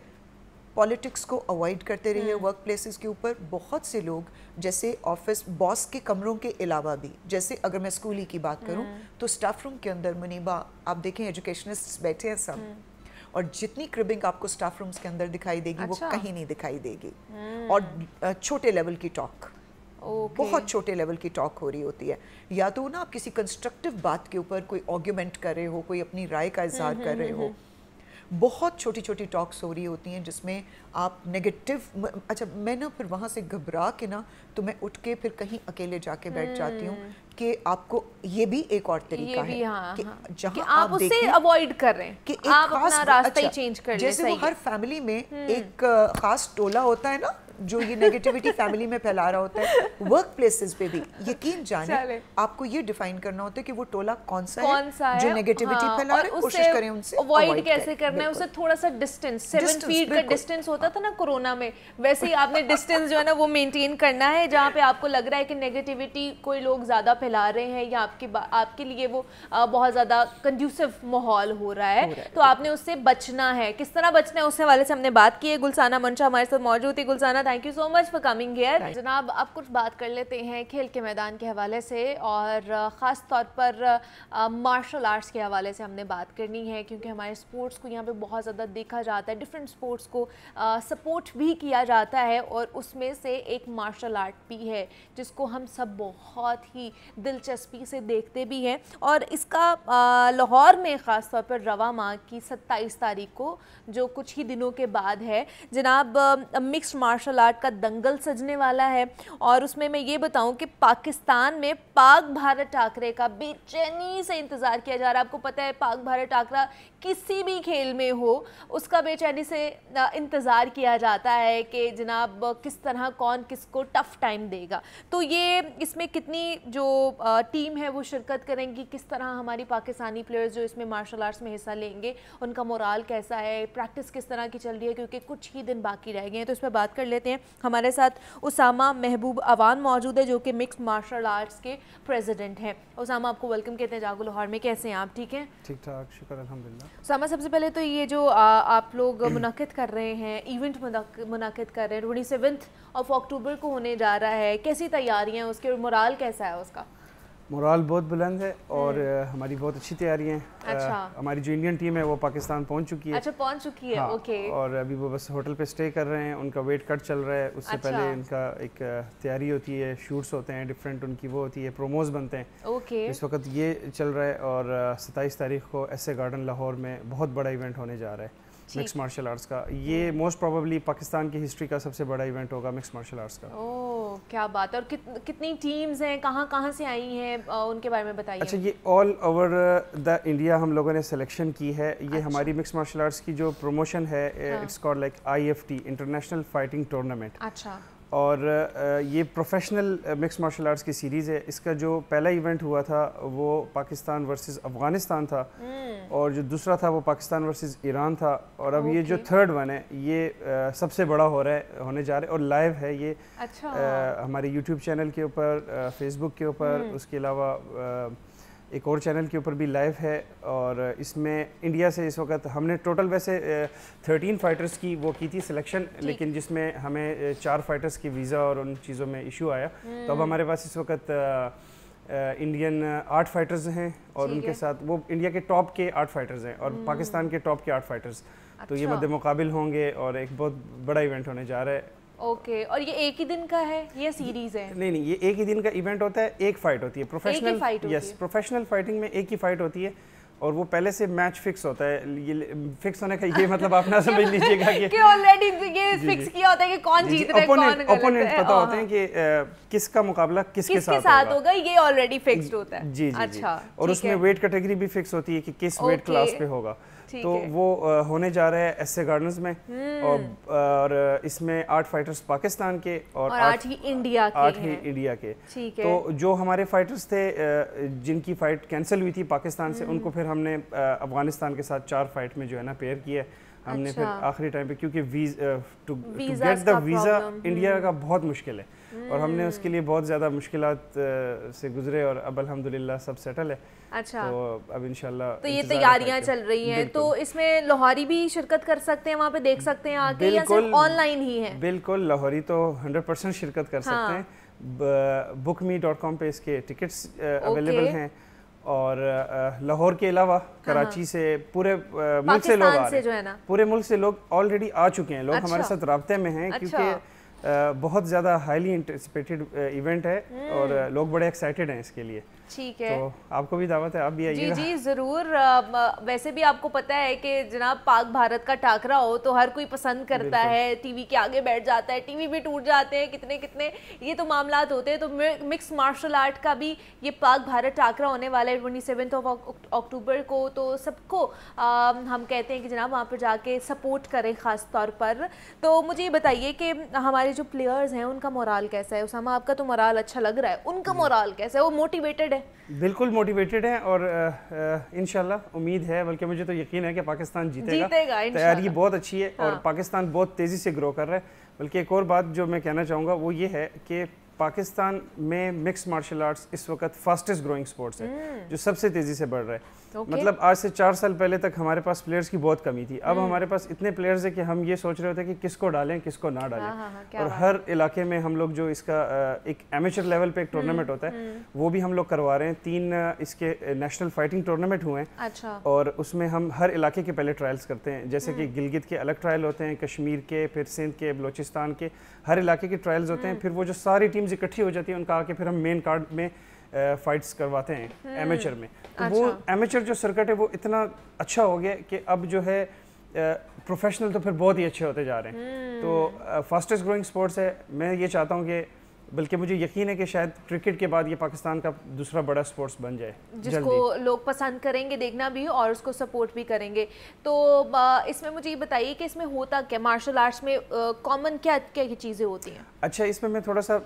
پالیٹکس کو اوائڈ کرتے رہیے ورک پلیسز کے اوپر. بہت سے لوگ جیسے آفس باس کے کمروں کے علاوہ بھی, جیسے اگر میں اسکولی کی بات کروں تو اسٹاف روم کے اندر منیبا آپ دیکھیں ایجوکیشنسٹ بیٹھے ہیں سب, اور جتنی کربنگ آپ کو اسٹاف رومز کے اندر دکھائی دے گی وہ کہیں نہیں دکھائی دے گی. اور چھوٹے لیول کی ٹاک, بہت چھوٹے لیول کی ٹاک ہو رہی ہوتی ہے, یا تو نا آپ کسی کنسٹرکٹیو بات کے اوپر کوئی آرگیومنٹ کر رہے ہو, کوئی اپنی رائے کا اظہار کر رہے ہو, بہت چھوٹی چھوٹی ٹاکس ہو رہی ہوتی ہیں جس میں آپ نیگیٹو. اچھا میں نا پھر وہاں سے گھبرا کے نا تو میں اٹھ کے پھر کہیں اکیلے جا کے بیٹھ جاتی ہوں کہ آپ کو یہ بھی ایک اور طریقہ ہے کہ جہاں آپ اسے اوائڈ کر رہے ہیں کہ آپ اپنا راستہ ہی چینج کر لیں. جیسے وہ ہر فیملی میں ایک خاص ٹولہ ہوتا ہے نا جو یہ نیگیٹیوٹی فیملی میں پھیلا رہا ہوتا ہے, ورک پلیسز پہ بھی یقین جانیں آپ کو یہ ڈیفائن کرنا ہوتا ہے کہ وہ ٹولہ کون سا ہے جو نیگیٹیوٹی پھیلا رہا ہے, کوشش کریں ان سے اوائڈ کیسے کرنا ہے. اسے تھوڑا سا ڈسٹینس 7 فیٹ کا ڈسٹینس ہوتا تھا نا کورونا میں, ویسے ہی آپ نے ڈسٹینس جو ہے نا وہ مینٹین کرنا ہے. جہاں پہ آپ کو لگ رہا ہے کہ نیگیٹیوٹی کوئی لوگ زیادہ پھیلا رہے ہیں یا آپ کے لیے وہ بہت زیادہ کنڈیوسو ماحول ہو رہا ہے تو آپ نے اس سے بچنا ہے. کس طرح بچنا ہے اس حوالے سے ہم نے بات کی ہے. گلسانہ منشا ہمارے ساتھ موجود تھی. Gulsana thank you so much for coming here. جناب اب کچھ بات کر لیتے ہیں کھیل کے میدان کے حوالے سے, اور خاص طور پر مارشل آرٹس کے حوالے سے ہم نے بات کرنی ہے, کیونکہ ہمارے اسپورٹس کو یہاں پہ بہت زیادہ دیکھا جاتا ہے, ڈفرینٹ اسپورٹس کو سپورٹ بھی کیا جاتا ہے, اور اس میں سے ایک مارشل آرٹ بھی ہے جس کو ہم سب بہت ہی دلچسپی سے دیکھتے بھی ہیں. اور اس کا لاہور میں خاص طور پر رواں ماہ کی 27 تاریخ کو جو کچھ ہی دنوں کے بعد ہے جناب مکسڈ مارشل آرٹ کا دنگل سجنے والا ہے. اور اس میں یہ بتاؤں کہ پاکستان میں پاک بھارت ٹاکرے کا بے چینی سے انتظار کیا جا رہا ہے. آپ کو پتہ ہے پاک بھارت ٹاکرا کسی بھی کھیل میں ہو اس کا بے چینی سے انتظار کیا جاتا ہے کہ جناب کس طرح کون کس کو ٹف ٹائم دے گا. تو یہ اس میں کتنی جو ٹیم ہے وہ شرکت کریں گی, کس طرح ہماری پاکستانی پلیئرز جو اس میں مارشل آرٹس میں حصہ لیں گے ان کا مورال کیسا ہے, پریکٹس کس طرح کی چل رہی ہے, کیونکہ کچھ ہی دن باقی رہ گئے ہیں. تو اس پہ بات کر لیتے ہیں. ہمارے ساتھ اسامہ محبوب اوان موجود ہے جو کہ مکس مارشل آرٹس کے پریزیڈنٹ ہیں. اسامہ آپ کو ویلکم کہتے ہیں جاگو لاہور میں. کیسے ہیں آپ؟ ٹھیک ہیں؟ ٹھیک ٹھاک شکر الحمدللہ. اسامہ سب سے پہلے تو یہ جو آپ لوگ منعقد کر رہے ہیں, ایونٹ منعقد کر رہے ہیں 27 اکتوبر کو ہونے جا رہا ہے, کیسی تیاریاں ہیں اس کے, مورال کیسا ہے اس کا؟ مورال بہت بلند ہے اور ہماری بہت اچھی تیاریاں ہیں. ہماری جو انڈین ٹیم ہے وہ پاکستان پہنچ چکی ہے. اچھا پہنچ چکی ہے, اوکے. اور ابھی وہ بس ہوٹل پہ اسٹے کر رہے ہیں, ان کا ویٹ کٹ چل رہا ہے. اس سے پہلے ان کا ایک تیاری ہوتی ہے, شوٹس ہوتے ہیں ڈفرینٹ, ان کی وہ ہوتی ہے, پروموز بنتے ہیں. اوکے. اس وقت یہ چل رہا ہے اور 27 تاریخ کو ایس اے گارڈن لاہور میں بہت بڑا ایونٹ ہونے جا رہا ہے مکس مارشل آرٹس کا. یہ موسٹ پروبیبلی پاکستان کی ہسٹری کا سب سے بڑا ایونٹ ہوگا مکس مارشل آرٹس کا. اوہ کیا بات ہے. اور کتنی ٹیمز ہیں, کہاں سے آئی ہیں, ان کے بارے میں بتائیے. اچھا یہ آل اوور دا انڈیا ہم لوگوں نے سلیکشن کی ہے. یہ ہماری مکس مارشل آرٹس کی جو پروموشن ہے it's called like IFT international fighting tournament. اچھا. اور یہ پروفیشنل مکس مارشل آرٹس کی سیریز ہے. اس کا جو پہلا ایونٹ ہوا تھا وہ پاکستان ورسز افغانستان تھا, اور جو دوسرا تھا وہ پاکستان ورسز ایران تھا, اور اب یہ جو تھرڈ ون ہے یہ سب سے بڑا ہونے جا رہا ہے, اور لائیو ہے یہ. ہمارے یوٹیوب چینل کے اوپر, فیس بک کے اوپر, اس کے علاوہ ایک اور چینل کے اوپر بھی لائیو ہے. اور اس میں انڈیا سے اس وقت ہم نے ٹوٹل ویسے 13 فائٹرز کی وہ کی تھی سلیکشن, لیکن جس میں ہمیں 4 فائٹرز کی ویزا اور ان چیزوں میں ایشو آیا, تو اب ہمارے پاس اس وقت انڈین 8 فائٹرز ہیں, اور ان کے ساتھ وہ انڈیا کے ٹاپ کے 8 فائٹرز ہیں اور پاکستان کے ٹاپ کے 8 فائٹرز. تو یہ مد مقابل ہوں گے اور ایک بہت بڑا ایونٹ ہونے جا رہا ہے. اوکے. اور یہ ایک ہی دن کا ہے یا سیریز ہے؟ نہیں, یہ ایک ہی دن کا ایونٹ ہوتا ہے. ایک فائٹ ہوتی ہے پروفیشنل. یس, پروفیشنل فائٹنگ میں ایک ہی فائٹ ہوتی ہے, اور وہ پہلے سے میچ فکس ہوتا ہے. یہ فکس ہونے کا یہ مطلب آپ نہ سمجھ لیجیے گا کہ آلریڈی یہ فکس کیا ہوتا ہے کہ کون جیت رہا ہے, کون غلط ہے. اوپوننٹ پتہ ہوتے ہیں کہ کس کا مقابلہ کس کے ساتھ ہوگا. یہ آلریڈی فکسڈ ہوتا ہے. جی. اچھا. اور اس میں ویٹ کیٹیگری بھی فکس ہوتی ہے کہ کس ویٹ کلاس پہ ہوگا. تو وہ ہونے جا رہا ہے ایس اے گارڈنز میں, اور اس میں 8 فائٹرز پاکستان کے اور 8 ہی انڈیا کے. تو جو ہمارے فائٹرز تھے جن کی فائٹ کینسل ہوئی تھی پاکستان سے, ان کو پھر ہم نے افغانستان کے ساتھ 4 فائٹ میں جو ہے نا پیئر کیا ہے ہم نے پھر آخری ٹائم پہ, کیونکہ to get the visa India کا بہت مشکل ہے. اور ہم نے اس کے لیے بہت زیادہ مشکلات سے گزرے اور اب الحمدللہ سب سیٹل ہے. اچھا, تو اب انشاءاللہ تو یہ تیاریاں چل رہی ہیں. تو اس میں لاہوری بھی شرکت کر سکتے ہیں, وہاں پہ دیکھ سکتے ہیں آ کے, یا صرف آن لائن ہی ہے؟ بالکل, لاہوری تو 100% شرکت کر سکتے ہیں. bookme.com پہ اس کے ٹکٹس اویلیبل ہیں, اور لاہور کے علاوہ کراچی سے پورے ملک سے لوگ آ رہے ہیں. پورے ملک سے لوگ آلریڈی آ چکے ہیں. لوگ ہمارے ساتھ رابطے میں ہیں کیونکہ بہت زیادہ ہائیلی انٹیسپیٹڈ ایونٹ ہے اور لوگ بڑے ایکسائٹیڈ ہیں اس کے لیے. ٹھیک ہے, تو آپ کو بھی دعوت ہے, آپ بھی آئیے گا. جی ضرور. ویسے بھی آپ کو پتہ ہے کہ جناب پاک بھارت کا ٹاکرا ہو تو ہر کوئی پسند کرتا ہے, ٹی وی کے آگے بیٹھ جاتا ہے, ٹی وی بھی ٹوٹ جاتے ہیں, کتنے یہ تو معاملات ہوتے ہیں. تو مکس مارشل آرٹ کا بھی یہ پاک بھارت ٹاکرا ہونے والا ہے 27 اکتوبر کو. تو سب کو ہم کہتے ہیں کہ جناب وہاں پر جا کے سپورٹ کریں خاص طور پر. تو مجھے یہ بتائیے کہ ہمارے جو پلیئرز ہیں ان کا مورال کیسا ہے؟ اسامہ آپ کا تو مورال اچھا لگ رہا ہے, ان کا مورال کیسا ہے؟ وہ موٹیویٹڈ ہے؟ بالکل موٹیویٹڈ ہیں, اور انشاءاللہ امید ہے, بلکہ مجھے تو یقین ہے کہ پاکستان جیتے گا. تیاری بہت اچھی ہے اور پاکستان بہت تیزی سے گرو کر رہا ہے. بلکہ ایک اور بات جو میں کہنا چاہوں گا وہ یہ ہے کہ پاکستان میں مکس مارشل آرٹس اس وقت فاسٹسٹ گروئنگ سپورٹس ہے, جو سب سے تیزی سے بڑھ رہا ہے. مطلب آج سے 4 سال پہلے تک ہمارے پاس پلیئرز کی بہت کمی تھی. اب ہمارے پاس اتنے پلیئرز ہیں کہ ہم یہ سوچ رہے ہوتے ہیں کہ کس کو ڈالیں کس کو نہ ڈالیں. اور ہر علاقے میں ہم لوگ جو اس کا ایک ایمیچر لیول پہ ایک ٹورنامنٹ ہوتا ہے وہ بھی ہم لوگ کروا رہے ہیں. 3 اس کے نیشنل فائٹنگ ٹورنامنٹ ہوئے ہیں, اور اس میں ہم ہر علاقے کے پہلے ٹرائلز کرتے ہیں. جیسے کہ گلگت کے الگ ٹرائل ہوتے ہیں, کشمیر کے, پھر سندھ کے, بلوچستان کے, ہر علاقے کے ٹرائلز ہوتے ہیں. پھر وہ جو ساری ٹیمز اکٹھی ہو جاتی ہیں ان کا آ کے پھر ہم مین کارڈ میں فائٹس کرواتے ہیں ایمیچر میں. تو وہ ایمیچر جو سرکٹ ہے وہ اتنا اچھا ہو گیا کہ اب جو ہے پروفیشنل تو پھر بہت ہی اچھے ہوتے جا رہے ہیں. تو فاسٹسٹ گروئنگ سپورٹس ہے. میں یہ چاہتا ہوں کہ بلکہ مجھے یقین ہے کہ شاید کرکٹ کے بعد یہ پاکستان کا دوسرا بڑا سپورٹس بن جائے, جس کو لوگ پسند کریں گے دیکھنا بھی اور اس کو سپورٹ بھی کریں گے. تو اس میں مجھے یہ بتائیے کہ اس میں ہوتا کیا, مارشل آرٹس میں کامن کیا چیزیں ہوتی ہیں؟ اچھا, اس میں تھوڑا سا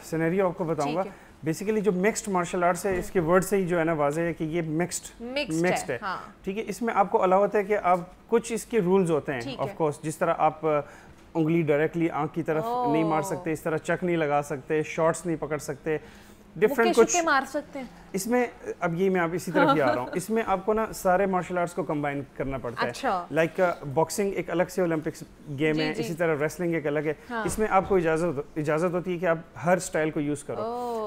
سینیریو آپ کو بتاؤں گا. بیسیکلی جو مکسڈ مارشل آرٹس ہے, اس کے ورڈ سے ہی جو ہے نا واضح ہے کہ یہ مکسڈ ہے. ٹھیک ہے, اس میں آپ کو الاؤ ہوتا ہے کہ آپ کچھ اس کے رولز ہوتے ہیں آف کورس, جس طرح آپ انگلی ڈائریکٹلی آنکھ کی طرف نہیں مار سکتے, اس طرح چک نہیں لگا سکتے, شارٹس نہیں پکڑ سکتے, ڈفرینٹ کچھ مار سکتے ہیں اس میں. اب یہ میں آپ اسی طرف ہی آ رہا ہوں. اس میں آپ کو نا سارے مارشل آرٹس کو کمبائن کرنا پڑتا ہے. لائک باکسنگ ایک الگ سے اولمپکس گیم ہے, اسی طرح ریسلنگ ایک الگ ہے. اس میں آپ کو اجازت ہوتی ہے کہ آپ ہر سٹائل کو یوز کرو.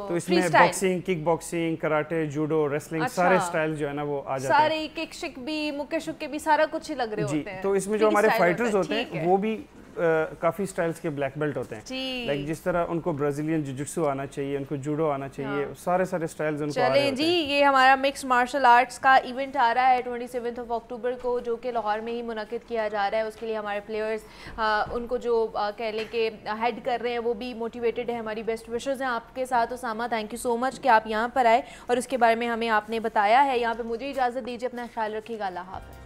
تو اس میں boxing, kick boxing, karate, judo, wrestling, سارے سٹائل جو ہے نا وہ آ جاتے ہیں. سارے کک شک بھی, مکے شکے بھی, سارا کچھ ہی لگ رہے ہوتے ہیں. تو اس میں جو ہمارے فائٹرز ہوتے ہیں وہ بھی کافی سٹائلز کے بلیک بیلٹ ہوتے ہیں. لائک جس طرح ان کو برازیلین جوجٹسو آنا چاہیے, ان کو جوڈو آنا چاہیے, سارے سٹائلز ان کو آ رہے ہوتے ہیں. جی, یہ ہمارا مکس مارشل آرٹس کا ایونٹ آ رہا ہے 27 اکتوبر کو, جو کہ لاہور میں ہی منعقد کیا جا رہا ہے. اس کے لیے ہمارے پلیئرز ان کو جو کہہ لیں کہ ہیڈ کر رہے ہیں وہ بھی موٹیویٹڈ ہے. ہماری بیسٹ وشز ہیں آپ کے ساتھ. اسامہ, تھینک یو سو مچ کہ آپ یہاں پر آئے اور اس کے بارے میں ہمیں آپ نے بتایا ہے. یہاں پہ مجھے اجازت دیجیے, اپنا خیال رکھیے گا. اللہ حافظ.